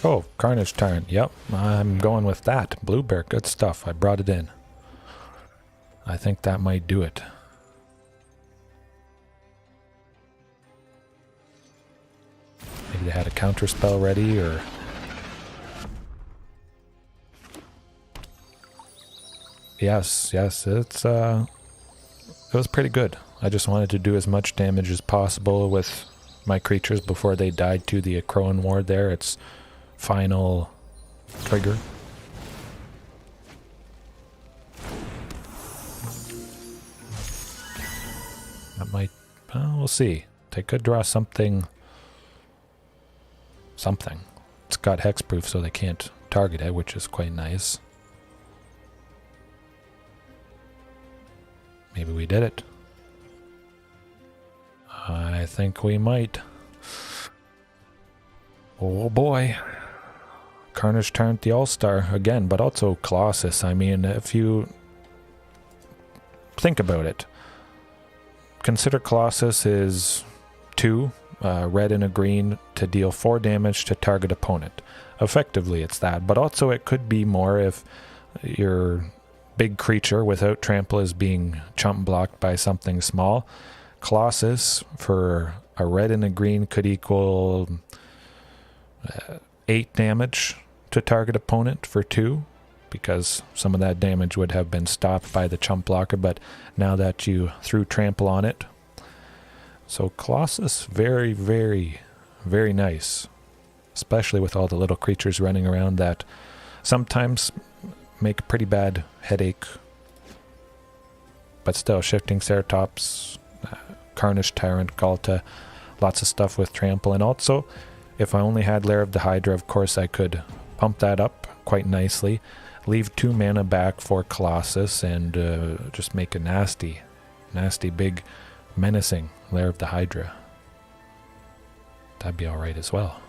[SPEAKER 1] Oh, Carnage Tyrant. Yep, I'm going with that. Blue Bear, good stuff. I brought it in. I think that might do it. Maybe they had a counter spell ready, or... Yes, it was pretty good. I just wanted to do as much damage as possible with my creatures before they died to the Cragcrown War there. It's final trigger. That might... we'll see. They could draw something... It's got hexproof, so they can't target it, which is quite nice. Maybe we did it. I think we might. Oh boy. Carnage Tyrant the All-Star again, but also Colossus. I mean, if you think about it, consider Colossus is 2, red and a green, to deal 4 damage to target opponent. Effectively, it's that, but also it could be more if your big creature without trample is being chump blocked by something small. Colossus for a red and a green could equal 8 damage to target opponent for 2, because some of that damage would have been stopped by the chump blocker, but now that you threw trample on it. So Colossus, very, very, very nice, especially with all the little creatures running around that sometimes make a pretty bad headache. But still, Shifting Ceratops, Carnage Tyrant, Ghalta, lots of stuff with Trample. And also, if I only had Lair of the Hydra, of course I could pump that up quite nicely, leave 2 mana back for Colossus, and just make a nasty, big, menacing Lair of the Hydra. That'd be alright as well.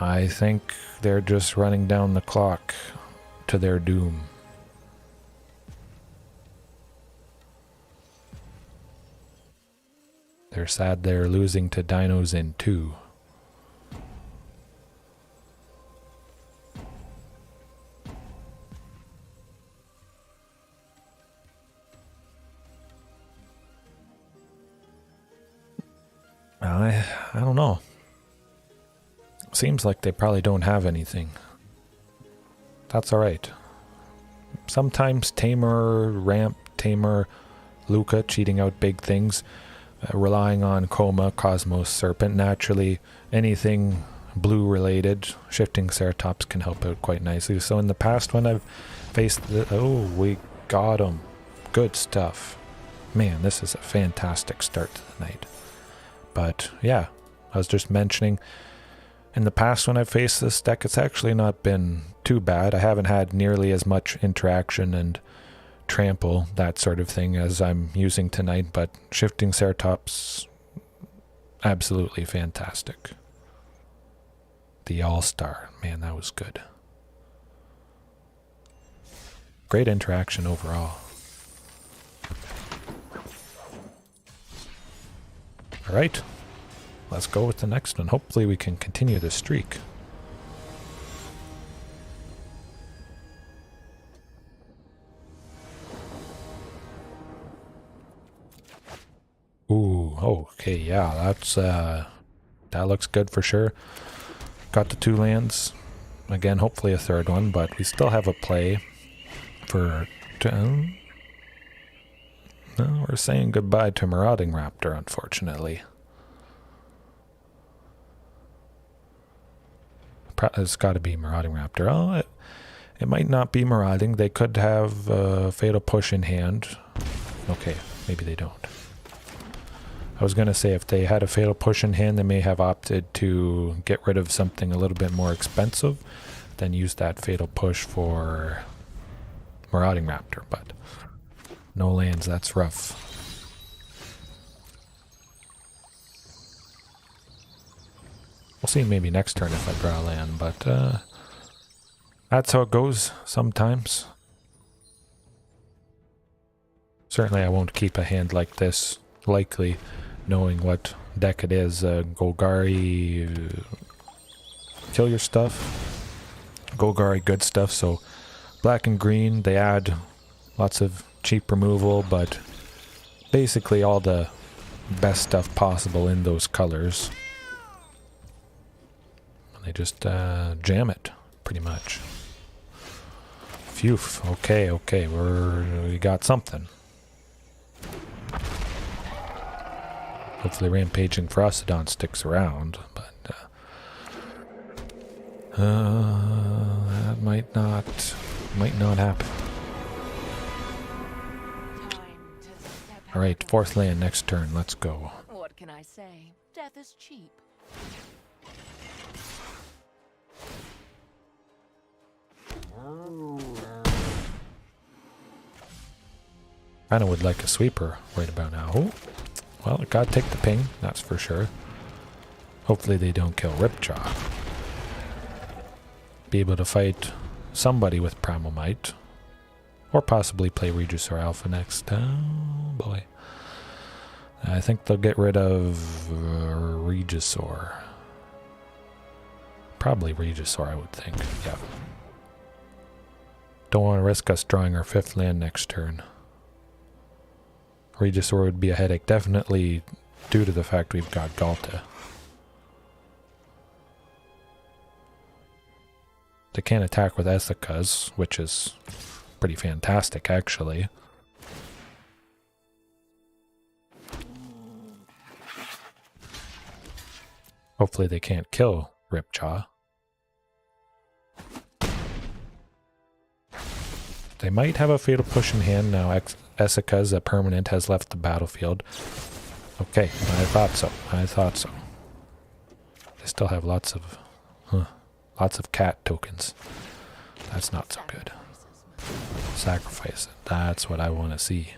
[SPEAKER 1] I think they're just running down the clock to their doom. They're sad they're losing to Dinos in 2. I don't know. Seems like they probably don't have anything. That's alright. Sometimes Tamer, Ramp, Tamer, Luca cheating out big things, relying on Coma, Cosmos, Serpent. Naturally, anything blue related, Shifting Ceratops can help out quite nicely. So in the past when I've faced oh, we got him. Good stuff. Man, this is a fantastic start to the night. But yeah, I was just mentioning, in the past when I've faced this deck, it's actually not been too bad. I haven't had nearly as much interaction and trample, that sort of thing, as I'm using tonight, but Shifting Ceratops, absolutely fantastic. The All-Star, man, that was good. Great interaction overall. Alright, let's go with the next one. Hopefully we can continue this streak. Ooh, okay, yeah, that's that looks good for sure. Got the 2 lands. Again, hopefully a third one, but we still have a play for... no, we're saying goodbye to Marauding Raptor, unfortunately. It's got to be Marauding Raptor. Oh, it might not be Marauding. They could have Fatal Push in hand. Okay, maybe they don't. I was going to say if they had a Fatal Push in hand, they may have opted to get rid of something a little bit more expensive, then use that Fatal Push for Marauding Raptor, but no lands, that's rough. We'll see maybe next turn if I draw a land, but that's how it goes sometimes. Certainly I won't keep a hand like this, likely, knowing what deck it is. Golgari, kill your stuff. Golgari, good stuff. So black and green, they add lots of cheap removal, but basically all the best stuff possible in those colors. They just jam it, pretty much. Phew, okay, we got something. Hopefully Rampaging Ferocidon sticks around, but that might not happen. Alright, 4th land next turn, let's go.
[SPEAKER 3] What can I say? Death is cheap.
[SPEAKER 1] Kinda would like a sweeper right about now. Oh, well, it gotta take the ping, that's for sure. Hopefully they don't kill Ripjaw. Be able to fight somebody with Primal Might. Or possibly play Regisaur Alpha next. Oh boy. I think they'll get rid of Regisaur. Probably Regisaur, I would think. Yeah. Don't want to risk us drawing our 5th land next turn. Regisaur would be a headache, definitely due to the fact we've got Ghalta. They can't attack with Ethicas, which is pretty fantastic, actually. Hopefully they can't kill Ripjaw. They might have a Fatal Push in hand now. Essica's a permanent has left the battlefield. Okay, I thought so. I thought so. They still have lots of cat tokens. That's not so good. Sacrifice it. That's what I want to see.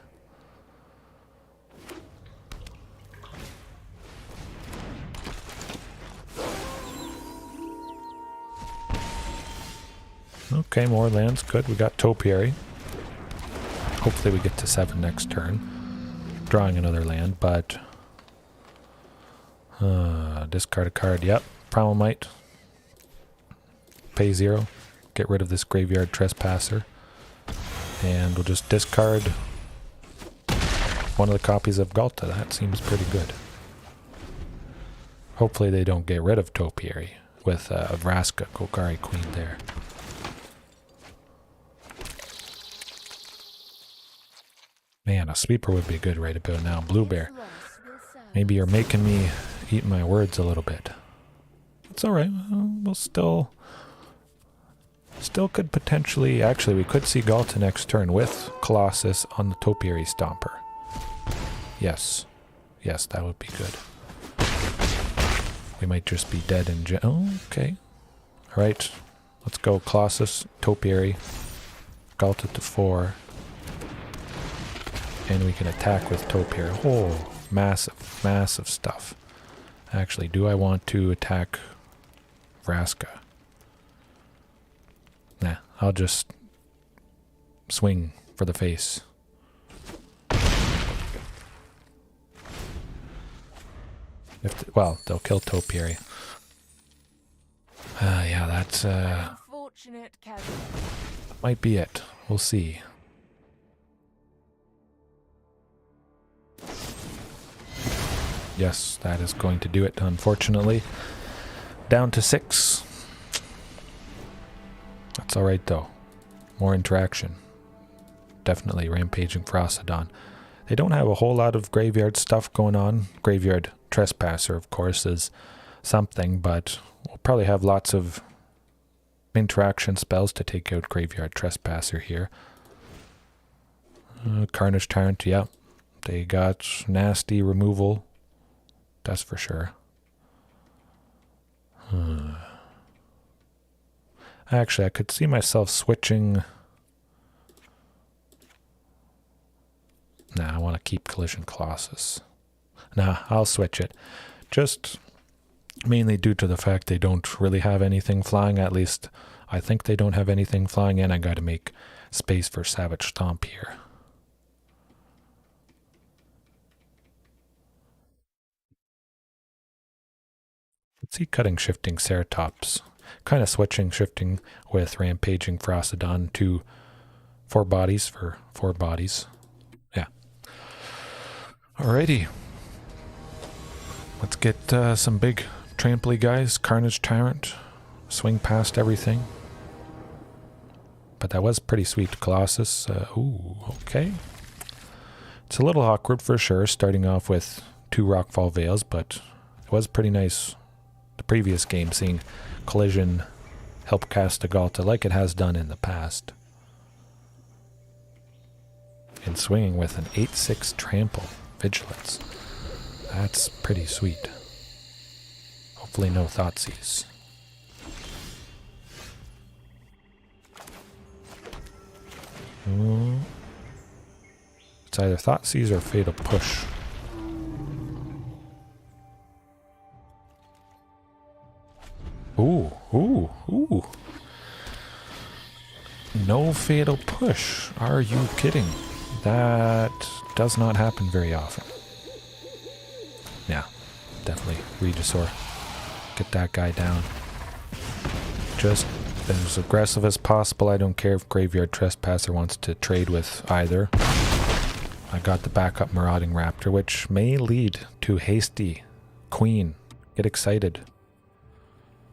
[SPEAKER 1] Okay, more lands. Good. We got Topiary. Hopefully we get to 7 next turn. Drawing another land, but... discard a card. Yep. Primal Might. Pay 0. Get rid of this Graveyard Trespasser. And we'll just discard one of the copies of Ghalta. That seems pretty good. Hopefully they don't get rid of Topiary with Vraska, Golgari Queen there. Man, a sweeper would be good right about now. Blue Bear. Maybe you're making me eat my words a little bit. It's alright. We'll still could potentially... Actually, we could see Ghalta next turn with Colossus on the Topiary Stomper. Yes. Yes, that would be good. We might just be dead in... Oh, okay. Alright. Let's go Colossus, Topiary. Ghalta to 4. And we can attack with Topiary. Oh, massive, massive stuff. Actually, do I want to attack Vraska? Nah, I'll just swing for the face. Well, they'll kill Topiary. Yeah, that's might be it. We'll see. Yes, that is going to do it, unfortunately. Down to 6. That's alright, though. More interaction. Definitely Rampaging Ferocidon. They don't have a whole lot of graveyard stuff going on. Graveyard Trespasser, of course, is something, but we'll probably have lots of interaction spells to take out Graveyard Trespasser here. Carnage Tyrant, yeah. They got nasty removal. That's for sure. Actually, I could see myself switching. Nah, I want to keep Collision Colossus. Nah, I'll switch it. Just mainly due to the fact they don't really have anything flying. At least I think they don't have anything flying, and I got to make space for Savage Stomp here. Let's see, cutting Shifting Ceratops. Kind of switching, shifting with Rampaging Ferocidon to 4 bodies for 4 bodies. Yeah. Alrighty. Let's get some big tramply guys. Carnage Tyrant. Swing past everything. But that was pretty sweet. Colossus. Ooh, okay. It's a little awkward for sure, starting off with 2 Rockfall Vales, but it was pretty nice the previous game, seeing Collision help cast a Ghalta like it has done in the past. And swinging with an 8/6 trample vigilance. That's pretty sweet. Hopefully no Thoughtseize. It's either Thoughtseize or Fatal Push. Ooh, ooh, ooh. No Fatal Push. Are you kidding? That does not happen very often. Yeah, definitely Regisaur. Get that guy down. Just as aggressive as possible. I don't care if Graveyard Trespasser wants to trade with either. I got the backup Marauding Raptor, which may lead to hasty Queen. Get excited.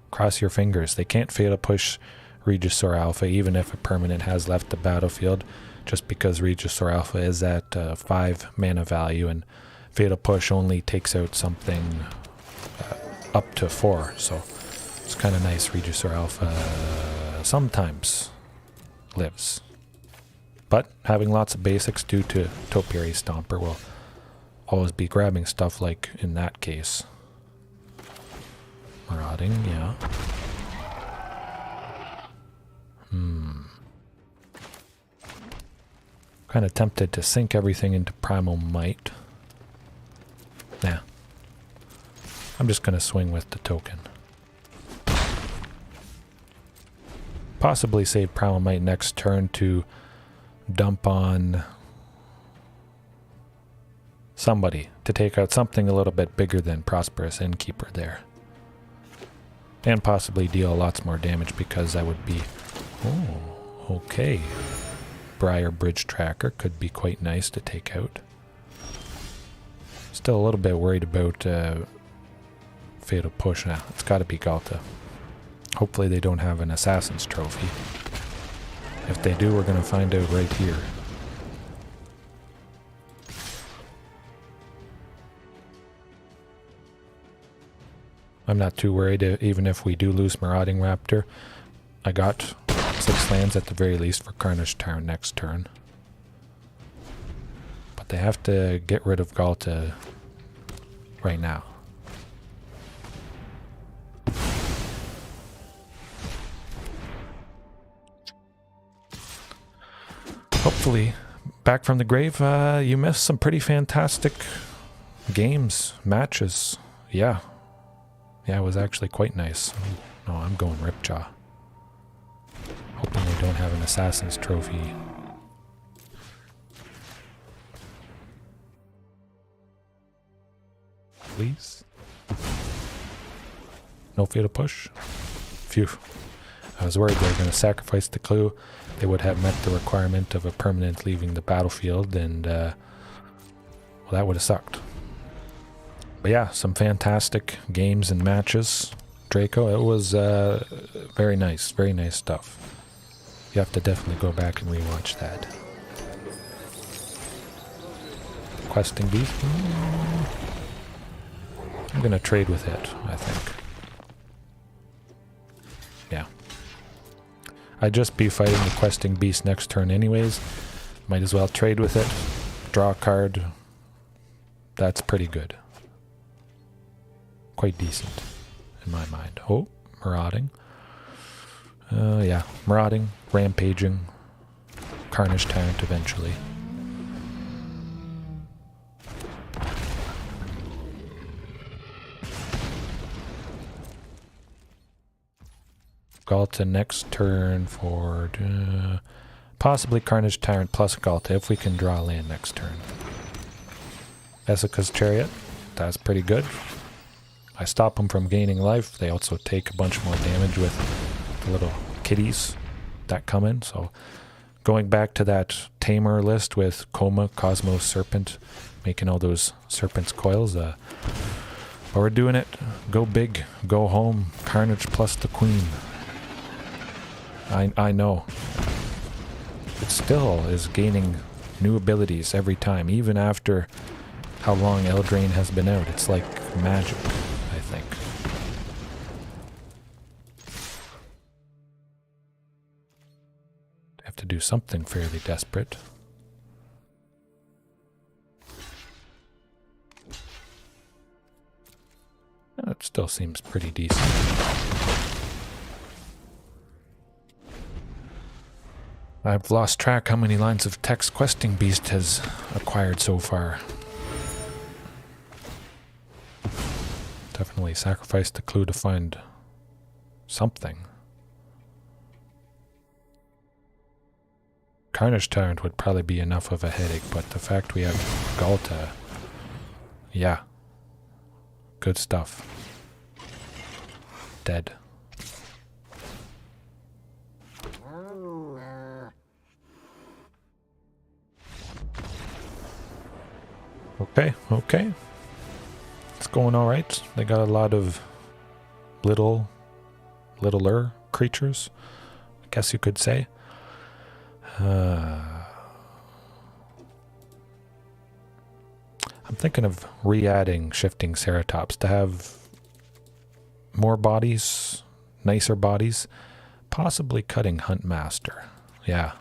[SPEAKER 1] Cross your fingers. They can't Fatal Push Regisaur Alpha even if a permanent has left the battlefield, just because Regisaur Alpha is at 5 mana value and Fatal Push only takes out something up to 4, so it's kind of nice. Regisaur Alpha sometimes lives. But having lots of basics due to Topiary Stomper will always be grabbing stuff like in that case. Marauding, yeah. Kind of tempted to sink everything into Primal Might. Nah. I'm just going to swing with the token. Possibly save Primal Might next turn to dump on somebody to take out something a little bit bigger than Prosperous Innkeeper there. And possibly deal lots more damage because that would be... Oh, okay. Briar Bridge Tracker could be quite nice to take out. Still a little bit worried about Fatal Push now. It's got to be Ghalta. Hopefully they don't have an Assassin's Trophy. If they do, we're going to find out right here. I'm not too worried even if we do lose Marauding Raptor. I got 6 lands at the very least for Carnage Tyrant next turn. But they have to get rid of Ghalta right now. Hopefully, back from the grave, you missed some pretty fantastic games, matches. Yeah. Yeah, it was actually quite nice. No, I'm going Ripjaw. Hoping they don't have an Assassin's Trophy. Please? No Fatal Push? Phew. I was worried they were going to sacrifice the clue. They would have met the requirement of a permanent leaving the battlefield, and well, that would have sucked. But yeah, some fantastic games and matches. Draco, it was very nice stuff. You have to definitely go back and rewatch that. Questing Beast. I'm going to trade with it, I think. Yeah. I'd just be fighting the Questing Beast next turn anyways. Might as well trade with it. Draw a card. That's pretty good. Quite decent, in my mind. Oh, Marauding. Yeah, Marauding, Rampaging, Carnage Tyrant eventually. Ghalta next turn for possibly Carnage Tyrant plus Ghalta if we can draw land next turn. Essica's Chariot, that's pretty good. I stop them from gaining life. They also take a bunch more damage with the little kitties that come in. So going back to that Tamer list with Coma, Cosmos, Serpent, making all those Serpent's coils. But we're doing it. Go big, go home. Carnage plus the Queen. I know. It still is gaining new abilities every time, even after how long Eldraine has been out. It's like magic, I think. Have to do something fairly desperate. It still seems pretty decent. I've lost track how many lines of text Questing Beast has acquired so far. Definitely sacrificed the clue to find something. Carnage Tyrant would probably be enough of a headache, but the fact we have Ghalta, yeah, good stuff. Dead. Okay. It's going all right. They got a lot of littler creatures, I guess you could say. I'm thinking of re-adding Shifting Ceratops to have more bodies, nicer bodies, possibly cutting Huntmaster. Yeah.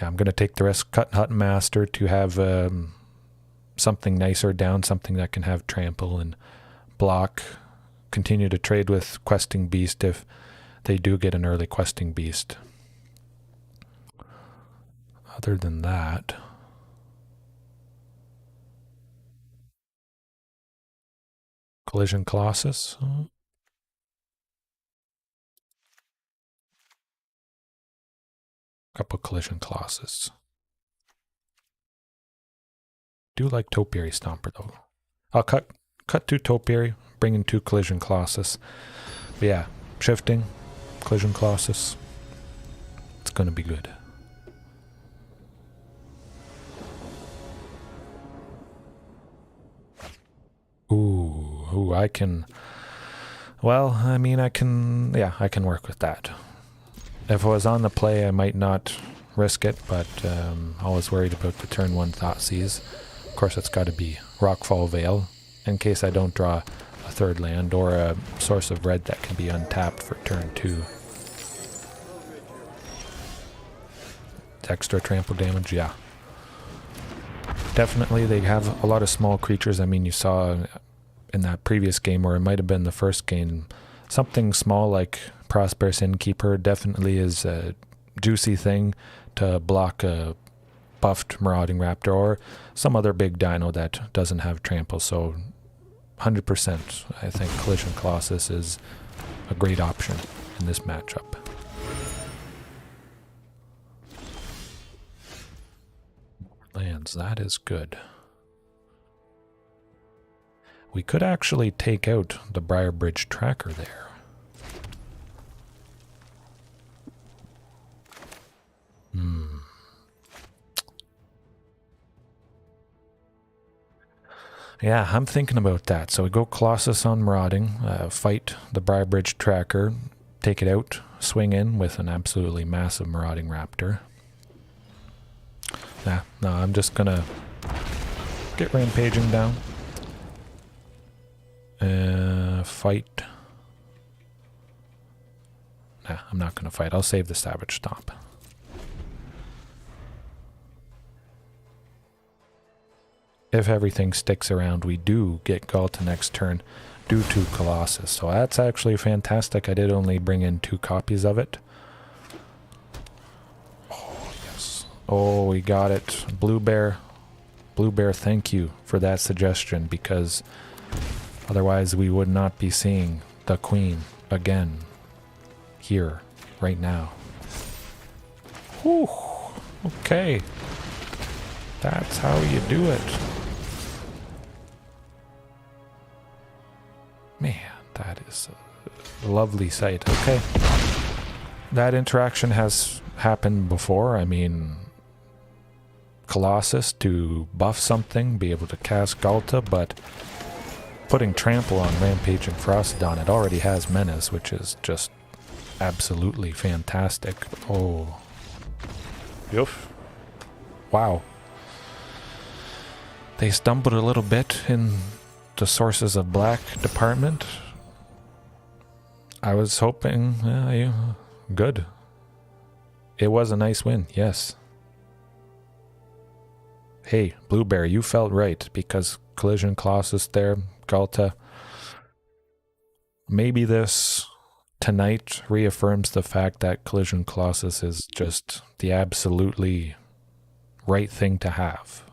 [SPEAKER 1] yeah, I'm going to take the risk, cut Huntmaster to have something nicer down, something that can have trample and block. Continue to trade with Questing Beast if they do get an early Questing Beast. Other than that, Collision Colossus. Couple Collision Colossus. Do like Topiary Stomper though. I'll cut 2 Topiary, bring in 2 Collision Colossus. But yeah, Shifting, Collision Colossus. It's gonna be good. Ooh, I can... Well, I mean, I can work with that. If I was on the play, I might not risk it, but I was worried about the turn 1 Thoughtseize. Of course, it's got to be Rockfall Vale, in case I don't draw a 3rd land, or a source of red that can be untapped for turn 2. Extra trample damage, yeah. Definitely, they have a lot of small creatures. I mean, you saw in that previous game, or it might have been the first game, something small like Prosperous Innkeeper definitely is a juicy thing to block a buffed Marauding Raptor or some other big dino that doesn't have trample. So 100%, I think Collision Colossus is a great option in this matchup. Lands, that is good. We could actually take out the Briarbridge Tracker there. Yeah, I'm thinking about that. So we go Colossus on Marauding, fight the Briarbridge Tracker, take it out, swing in with an absolutely massive Marauding Raptor. Nah, no, I'm just gonna get Rampaging down. Fight. Nah, I'm not gonna fight. I'll save the Savage Stomp. If everything sticks around, we do get Ghalta next turn due to Colossus. So that's actually fantastic. I did only bring in 2 copies of it. Oh, yes. Oh, we got it. Blue Bear. Blue Bear, thank you for that suggestion, because otherwise we would not be seeing the Queen again here, right now. Whew. Okay. That's how you do it. Man, that is a lovely sight. Okay. That interaction has happened before. I mean, Colossus to buff something, be able to cast Ghalta, but putting trample on Rampaging Ferocidon, it already has Menace, which is just absolutely fantastic. Oh. Yuff. Wow. They stumbled a little bit in the Sources of Black department. I was hoping, good. It was a nice win, yes. Hey, Blueberry, you felt right, because Collision Colossus there, Ghalta. Maybe this tonight reaffirms the fact that Collision Colossus is just the absolutely right thing to have.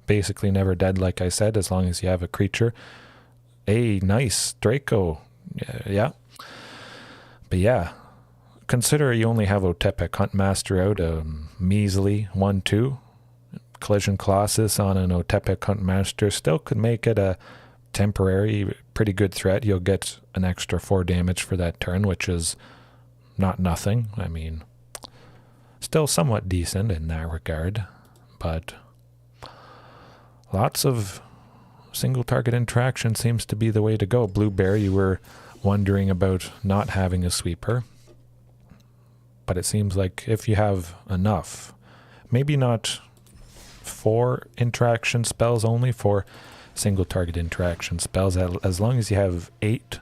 [SPEAKER 1] Basically never dead, like I said, as long as you have a creature. Hey, nice, Draco. Yeah. But yeah, consider you only have Otepec Huntmaster out, a measly 1-2. Collision Colossus on an Otepec Huntmaster still could make it a temporary, pretty good threat. You'll get an extra 4 damage for that turn, which is not nothing. I mean, still somewhat decent in that regard, but lots of single target interaction seems to be the way to go. Blue Bear, you were wondering about not having a sweeper, but it seems like if you have enough, maybe not 4 interaction spells only, for single target interaction spells, as long as you have 8.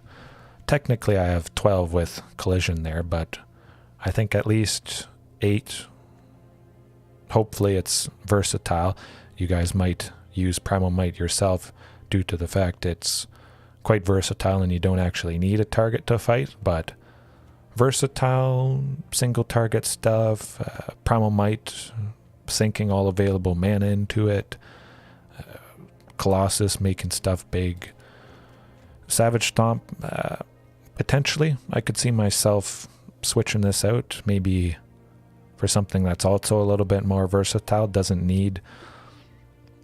[SPEAKER 1] Technically I have 12 with collision there, but I think at least 8 hopefully it's versatile. You guys might use Primal Might yourself due to the fact it's quite versatile and you don't actually need a target to fight, but versatile, single target stuff, Primal Might, sinking all available mana into it, Colossus making stuff big, Savage Stomp, potentially I could see myself switching this out, maybe for something that's also a little bit more versatile, doesn't need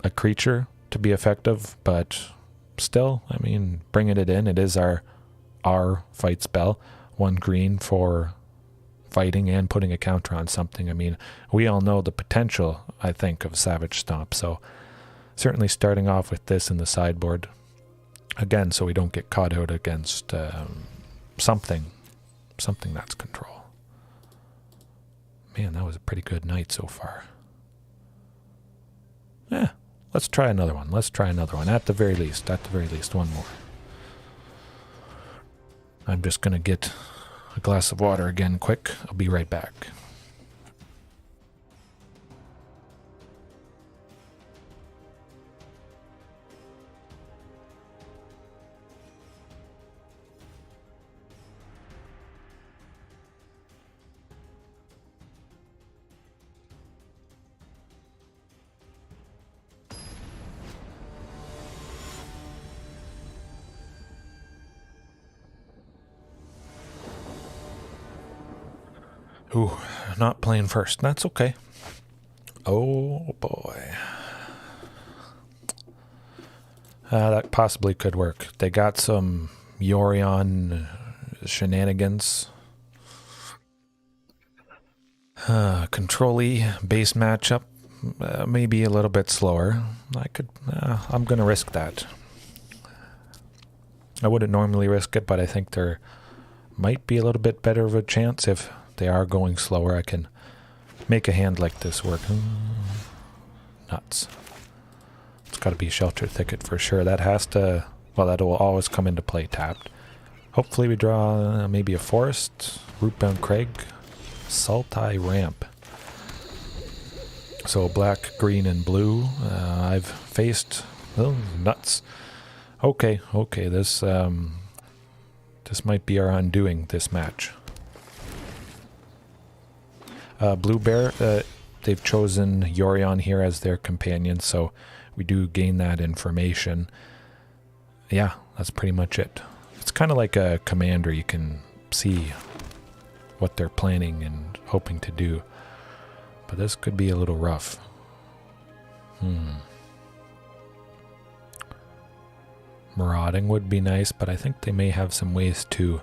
[SPEAKER 1] a creature to be effective, but still, I mean, bringing it in, it is our fight spell, 1 green for fighting and putting a counter on something. I mean, we all know the potential, I think, of Savage Stomp, so certainly starting off with this in the sideboard, again, so we don't get caught out against something that's control. Man, that was a pretty good night so far. Yeah, let's try another one. At the very least, one more. I'm just going to get a glass of water again quick. I'll be right back. Ooh, not playing first. That's okay. Oh boy. That possibly could work. They got some Yorion shenanigans. Control-y base matchup. Maybe a little bit slower. I'm going to risk that. I wouldn't normally risk it, but I think there might be a little bit better of a chance if they are going slower. I can make a hand like this work. Nuts. It's got to be Shelter Thicket for sure. That has to, well, that will always come into play tapped. Hopefully we draw maybe a Forest, Rootbound Crag, Sultai Ramp. So black, green, and blue. I've faced, oh, nuts. Okay, this might be our undoing, this match. Blue Bear, they've chosen Yorion here as their companion, so we do gain that information. Yeah, that's pretty much it. It's kind of like a commander. You can see what they're planning and hoping to do. But this could be a little rough. Marauding would be nice, but I think they may have some ways to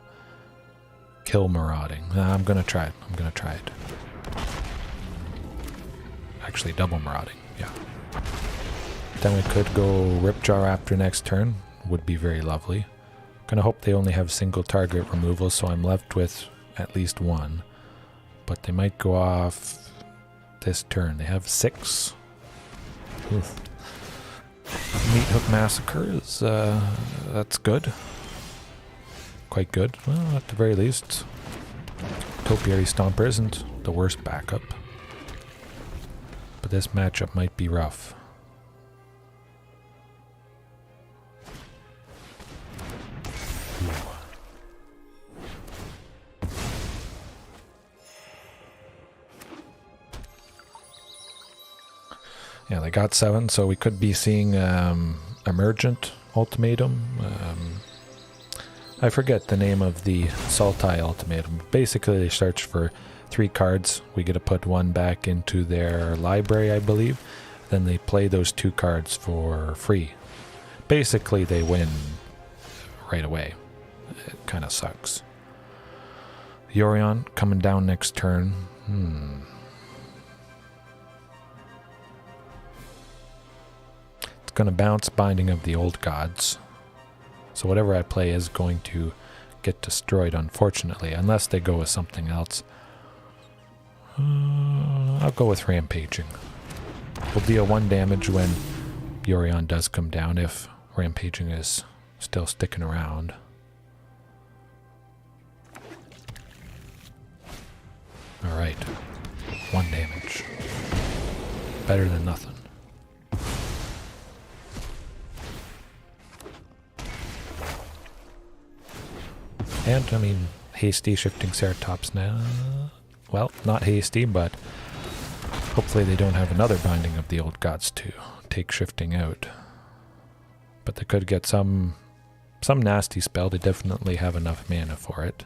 [SPEAKER 1] kill Marauding. I'm going to try it. Actually, double Marauding, yeah. Then we could go Ripjaw Raptor next turn. Would be very lovely. Gonna hope they only have single target removal, so I'm left with at least one. But they might go off this turn. They have 6. Oof. Meat Hook Massacre is, that's good. Quite good. Well, at the very least, Topiary Stomper isn't the worst backup. But this matchup might be rough. Yeah, they got 7, so we could be seeing Emergent Ultimatum. I forget the name of the Sultai Ultimatum. Basically, they search for 3 cards. We get to put 1 back into their library, I believe. Then they play those 2 cards for free. Basically, they win right away. It kind of sucks. Yorion coming down next turn. It's going to bounce Binding of the Old Gods. So whatever I play is going to get destroyed, unfortunately, unless they go with something else. I'll go with Rampaging. We'll deal 1 damage when Yorion does come down, if Rampaging is still sticking around. Alright. 1 damage. better than nothing. And, I mean, hasty Shifting Ceratops now. Well, not hasty, but hopefully they don't have another Binding of the Old Gods to take Shifting out. But they could get some nasty spell. They definitely have enough mana for it.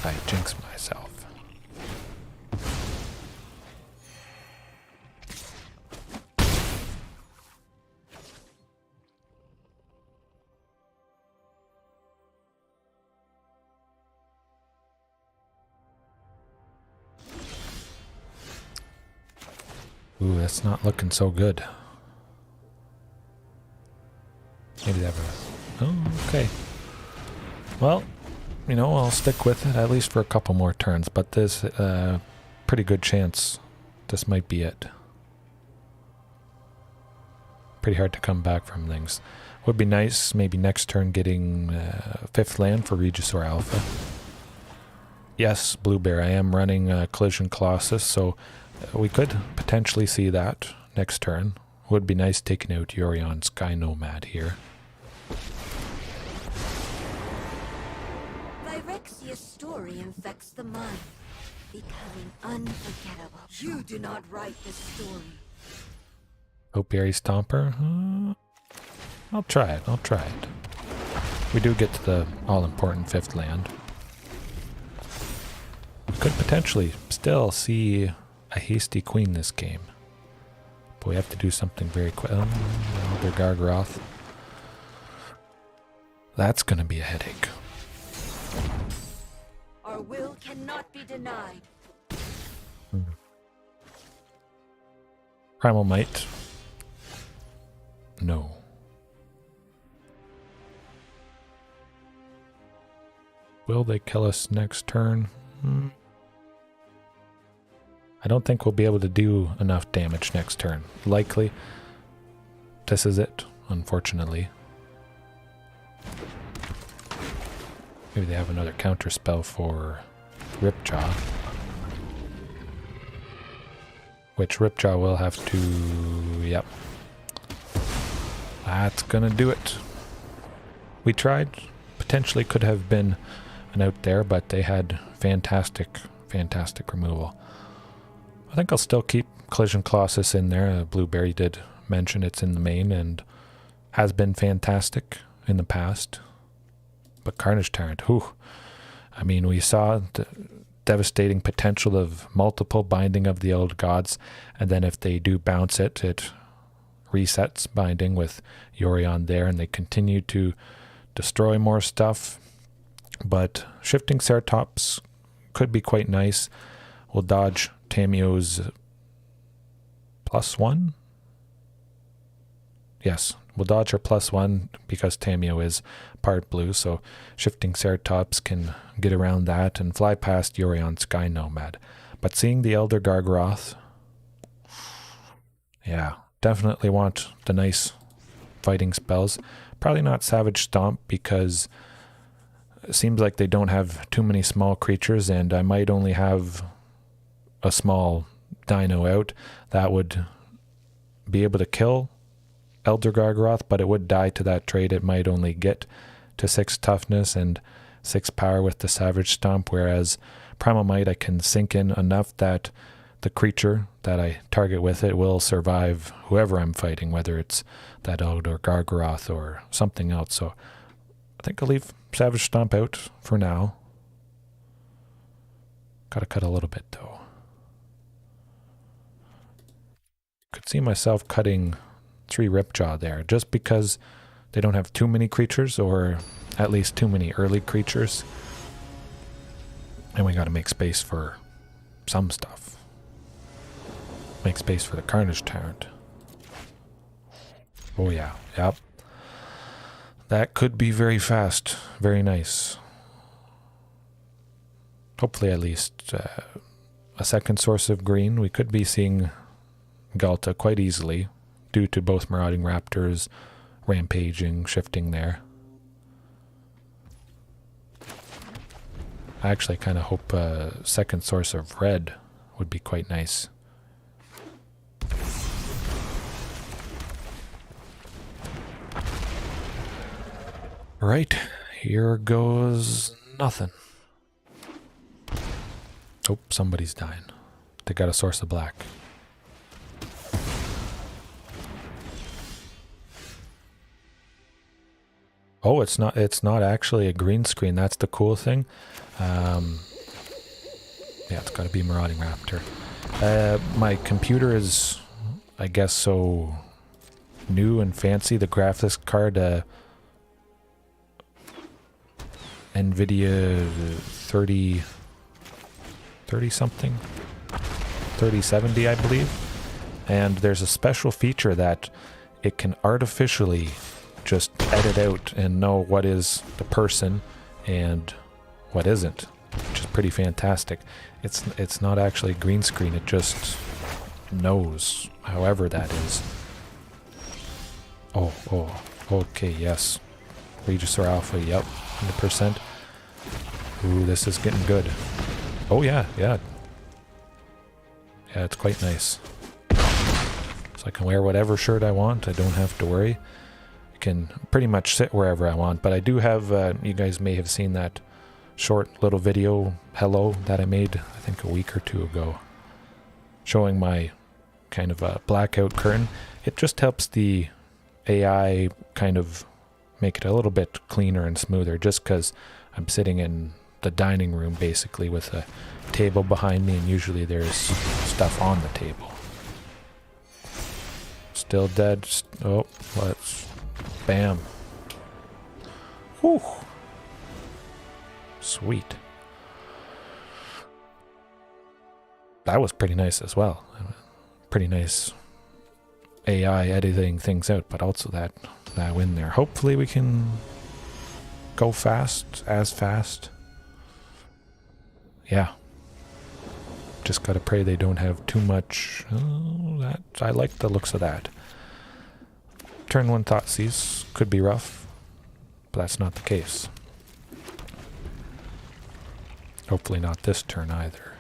[SPEAKER 1] I jinxed myself. Ooh, that's not looking so good. Maybe they have a... Oh, okay. Well, you know, I'll stick with it at least for a couple more turns, but there's a pretty good chance this might be it. Pretty hard to come back from things. Would be nice, maybe next turn getting 5th land for Regisaur Alpha. Yes, Bluebear, I am running Collision Colossus, so we could potentially see that next turn. Would be nice taking out Yorion Sky Nomad here.
[SPEAKER 4] Phyrexia's story infects the mind, becoming unforgettable. You do not write the story.
[SPEAKER 1] Topiary Stomper? I'll try it, I'll try it. We do get to the all-important 5th land. We could potentially still see a hasty queen this game. But we have to do something very quick. Elder Gargaroth. That's going to be a headache.
[SPEAKER 4] Our will cannot be denied.
[SPEAKER 1] Primal Might. No. Will they kill us next turn? I don't think we'll be able to do enough damage next turn. Likely. This is it, unfortunately. Maybe they have another counter spell for Ripjaw. Which Ripjaw will have to... Yep. That's gonna do it. We tried. Potentially could have been an out there, but they had fantastic removal. I think I'll still keep Collision Colossus in there. Blueberry did mention it's in the main and has been fantastic in the past. But Carnage Tyrant, whew. I mean, we saw the devastating potential of multiple Binding of the Old Gods, and then if they do bounce it, it resets Binding with Yorion there, and they continue to destroy more stuff. But Shifting Ceratops could be quite nice. We'll dodge Tamio's +1? Yes, we'll dodge her +1 because Tamio is part blue, so Shifting Ceratops can get around that and fly past Yorion Sky Nomad. But seeing the Elder Gargaroth, yeah, definitely want the nice fighting spells. Probably not Savage Stomp because it seems like they don't have too many small creatures, and I might only have a small Dino out that would be able to kill Elder Gargaroth, but it would die to that trait. It might only get to 6 toughness and 6 power with the Savage Stomp, whereas Primal Might I can sink in enough that the creature that I target with it will survive whoever I'm fighting, whether it's that Elder Gargaroth or something else. So I think I'll leave Savage Stomp out for now. Gotta cut a little bit though. Could see myself cutting 3 Ripjaw there just because they don't have too many creatures, or at least too many early creatures. And we gotta make space for some stuff. Make space for the Carnage Tyrant. Oh yeah, yep. That could be very fast, very nice. Hopefully at least a second source of green. We could be seeing Ghalta quite easily due to both Marauding Raptors, Rampaging, Shifting there. I actually kind of hope a second source of red would be quite nice. Right, here goes nothing. Oh, somebody's dying. They got a source of black. Oh, it's not actually a green screen. That's the cool thing. Yeah, it's got to be Marauding Raptor. My computer is, I guess, so new and fancy. The graphics card, NVIDIA 30 something, 3070, I believe. And there's a special feature that it can artificially just edit out and know what is the person and what isn't, which is pretty fantastic. It's not actually a green screen, it just knows, however that is. Oh, okay, yes. Regisaur Alpha, yep, 100%. Ooh, this is getting good. Oh yeah. Yeah, it's quite nice. So I can wear whatever shirt I want, I don't have to worry. I can pretty much sit wherever I want, but I do have, you guys may have seen that short little video, hello, that I made, I think a week or two ago, showing my kind of a blackout curtain. It just helps the AI kind of make it a little bit cleaner and smoother, just because I'm sitting in the dining room basically with a table behind me, and usually there's stuff on the table. Still dead. Oh, let's... Bam. Whew. Sweet. That was pretty nice as well. Pretty nice AI editing things out, but also that win there. Hopefully we can go fast, as fast. Yeah. Just gotta pray they don't have too much. Oh, I like the looks of that. Turn 1 Thoughtseize could be rough, but that's not the case. Hopefully not this turn either.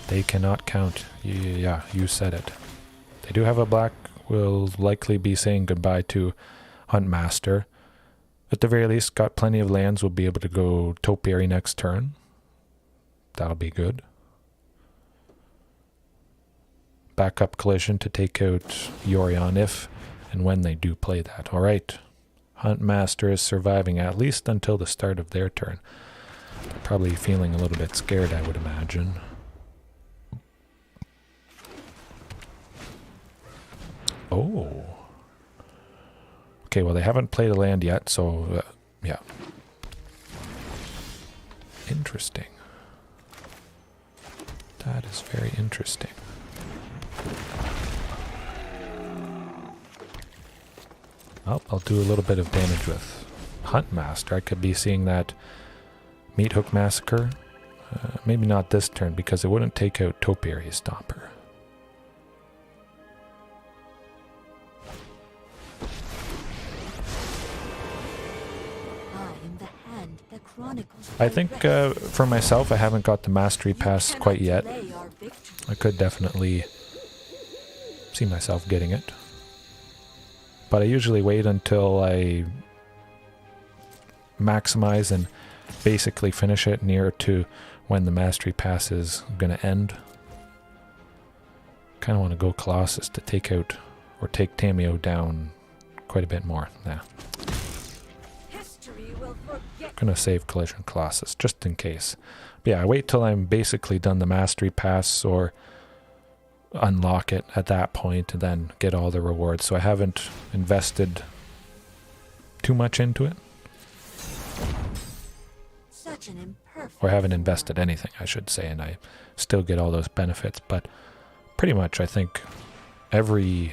[SPEAKER 1] They cannot count. Yeah, you said it. They do have a black. Will likely be saying goodbye to Huntmaster. At the very least, got plenty of lands. We'll be able to go Topiary next turn. That'll be good. Backup Collision to take out Yorion if and when they do play that. Alright. Huntmaster is surviving at least until the start of their turn. They're probably feeling a little bit scared, I would imagine. Oh. Okay, well, they haven't played a land yet, so, yeah. Interesting. That is very interesting. Well, I'll do a little bit of damage with Huntmaster. I could be seeing that Meat Hook Massacre. Maybe not this turn, because it wouldn't take out Topiary Stomper. I think for myself, I haven't got the Mastery Pass quite yet. I could definitely see myself getting it. But I usually wait until I maximize and basically finish it near to when the Mastery Pass is going to end. Kind of want to go Colossus to take out, or take Tameo down quite a bit more. Nah. Gonna save Collision Colossus just in case. But yeah, I wait till I'm basically done the Mastery Pass or unlock it at that point and then get all the rewards. So I haven't invested too much into it. Or haven't invested anything, I should say, and I still get all those benefits. But pretty much I think every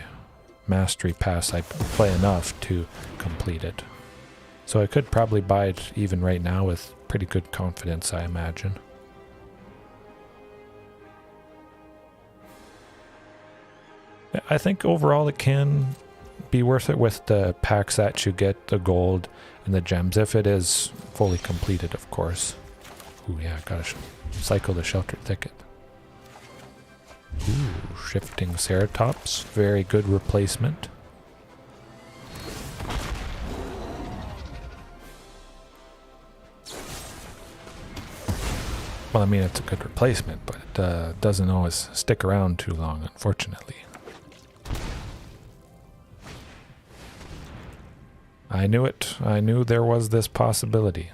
[SPEAKER 1] Mastery Pass I play enough to complete it. So I could probably buy it even right now with pretty good confidence, I imagine. I think overall it can be worth it with the packs that you get, the gold and the gems, if it is fully completed, of course. Ooh, yeah, gotta cycle the Sheltered Thicket. Ooh, Shifting Ceratops, very good replacement. Well, I mean, it's a good replacement, but it doesn't always stick around too long, unfortunately. I knew it. I knew there was this possibility.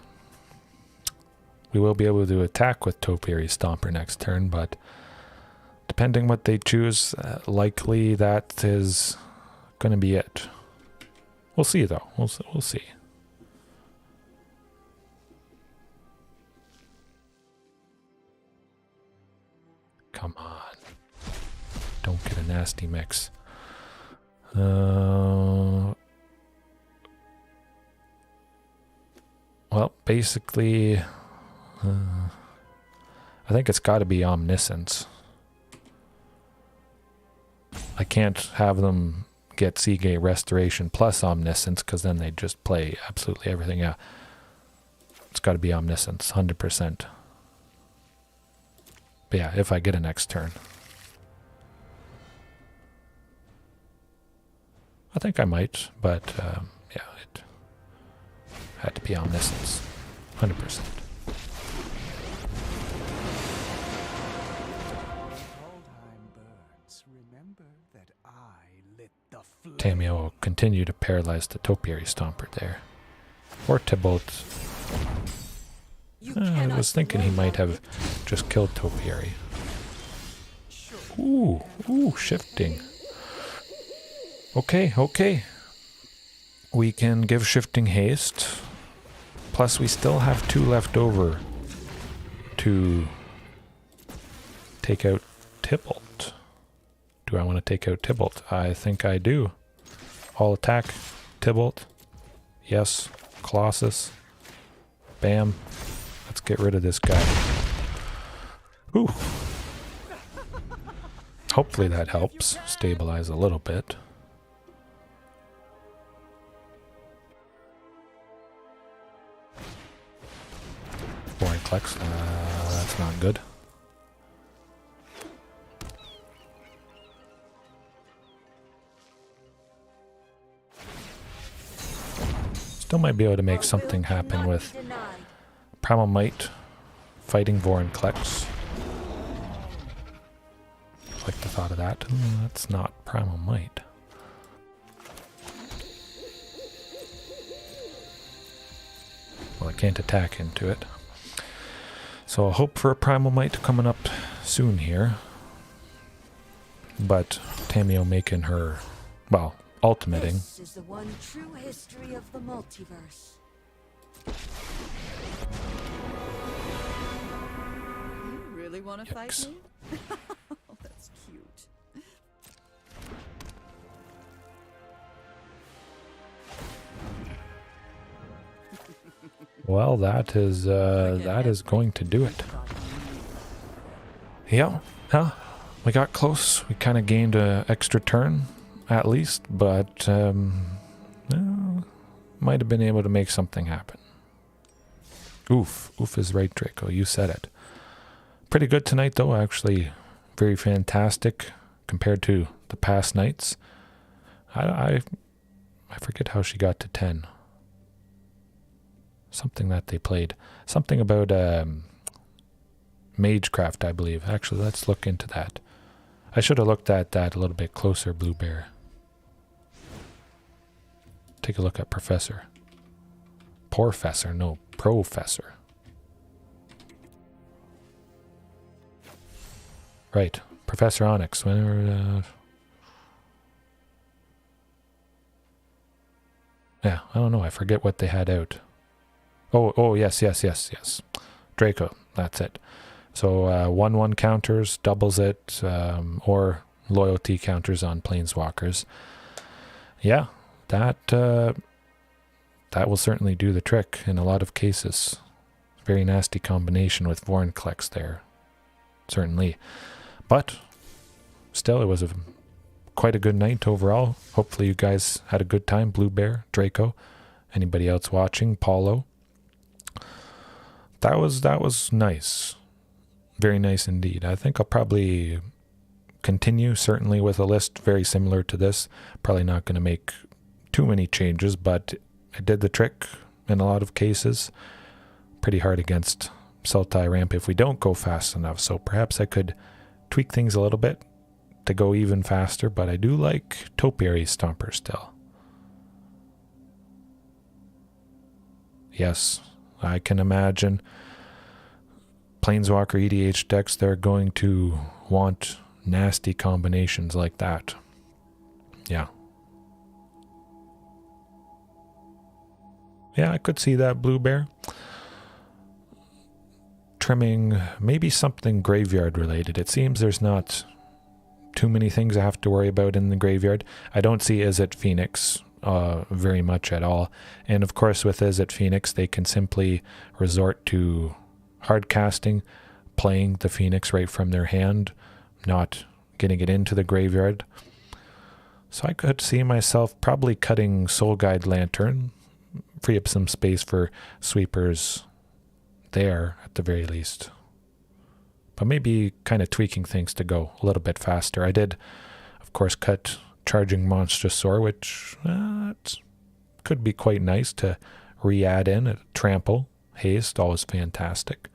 [SPEAKER 1] We will be able to attack with Topiary Stomper next turn, but depending what they choose, likely that is going to be it. We'll see, though. We'll see. Come on. Don't get a nasty mix. Well, basically, I think it's got to be Omniscience. I can't have them get Seagate Restoration plus Omniscience, because then they just play absolutely everything. Yeah, it's got to be Omniscience, 100%. But yeah, if I get a next turn. I think I might, but yeah, it had to be Omniscience, 100%. Tamio will continue to paralyze the Topiary Stomper there. Or Tybalt. I was thinking he might have just killed Topiary. Ooh, shifting. Okay. We can give shifting haste. Plus we still have 2 left over to take out Tybalt. Do I want to take out Tybalt? I think I do. All attack. Tybalt. Yes. Colossus. Bam. Let's get rid of this guy. Ooh. Hopefully that helps stabilize a little bit. Vorinclex. That's not good. Still might be able to make something happen with Primal Might fighting Vorinclex. Like the thought of that. That's not Primal Might. Well, I can't attack into it. So I'll hope for a Primal Might coming up soon here. But Tamio making her, well, ultimating.
[SPEAKER 4] This is the one true history of the multiverse.
[SPEAKER 5] You really want to fight me? Oh, that's cute.
[SPEAKER 1] Well, that is going to do it. Yeah, we got close. We kind of gained an extra turn, at least, but might have been able to make something happen. Oof is right, Draco. You said it. Pretty good tonight, though. Actually, very fantastic compared to the past nights. I forget how she got to 10. Something that they played. Something about Magecraft, I believe. Actually, let's look into that. I should have looked at that a little bit closer, Blue Bear. Take a look at Professor. Professor, no, Professor. Right, Professor Onyx. Whenever, yeah, I don't know. I forget what they had out. Oh, yes. Draco, that's it. So 1/1 counters, doubles it, or loyalty counters on planeswalkers. Yeah, that will certainly do the trick in a lot of cases. Very nasty combination with Vorinclex there, certainly. But still, it was quite a good night overall. Hopefully you guys had a good time. Blue Bear, Draco, anybody else watching, Paulo. That was nice. Very nice indeed. I think I'll probably continue, certainly with a list very similar to this. Probably not going to make too many changes, but it did the trick in a lot of cases. Pretty hard against Sultai ramp if we don't go fast enough. So perhaps I could tweak things a little bit to go even faster, but I do like Topiary Stomper still. Yes, I can imagine Planeswalker EDH decks, they're going to want nasty combinations like that. Yeah. Yeah, I could see that, Blue Bear. Trimming maybe something graveyard related. It seems there's not too many things I have to worry about in the graveyard. I don't see Izzet Phoenix very much at all. And of course with Izzet Phoenix they can simply resort to hard casting, playing the Phoenix right from their hand, not getting it into the graveyard. So I could see myself probably cutting Soul Guide Lantern, free up some space for sweepers there at the very least. But maybe kind of tweaking things to go a little bit faster. I did, of course, cut Charging Monstrosaur, which could be quite nice to re-add in. A trample, haste, always fantastic.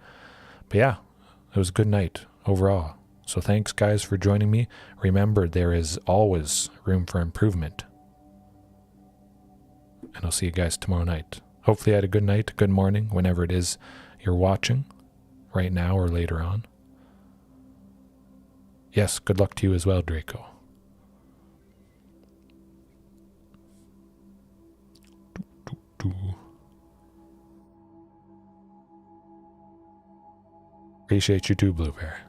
[SPEAKER 1] But yeah, it was a good night overall. So thanks guys for joining me. Remember, there is always room for improvement. And I'll see you guys tomorrow night. Hopefully you had a good night, a good morning, whenever it is you're watching, right now or later on. Yes, good luck to you as well, Draco. Appreciate you too, Blue Bear.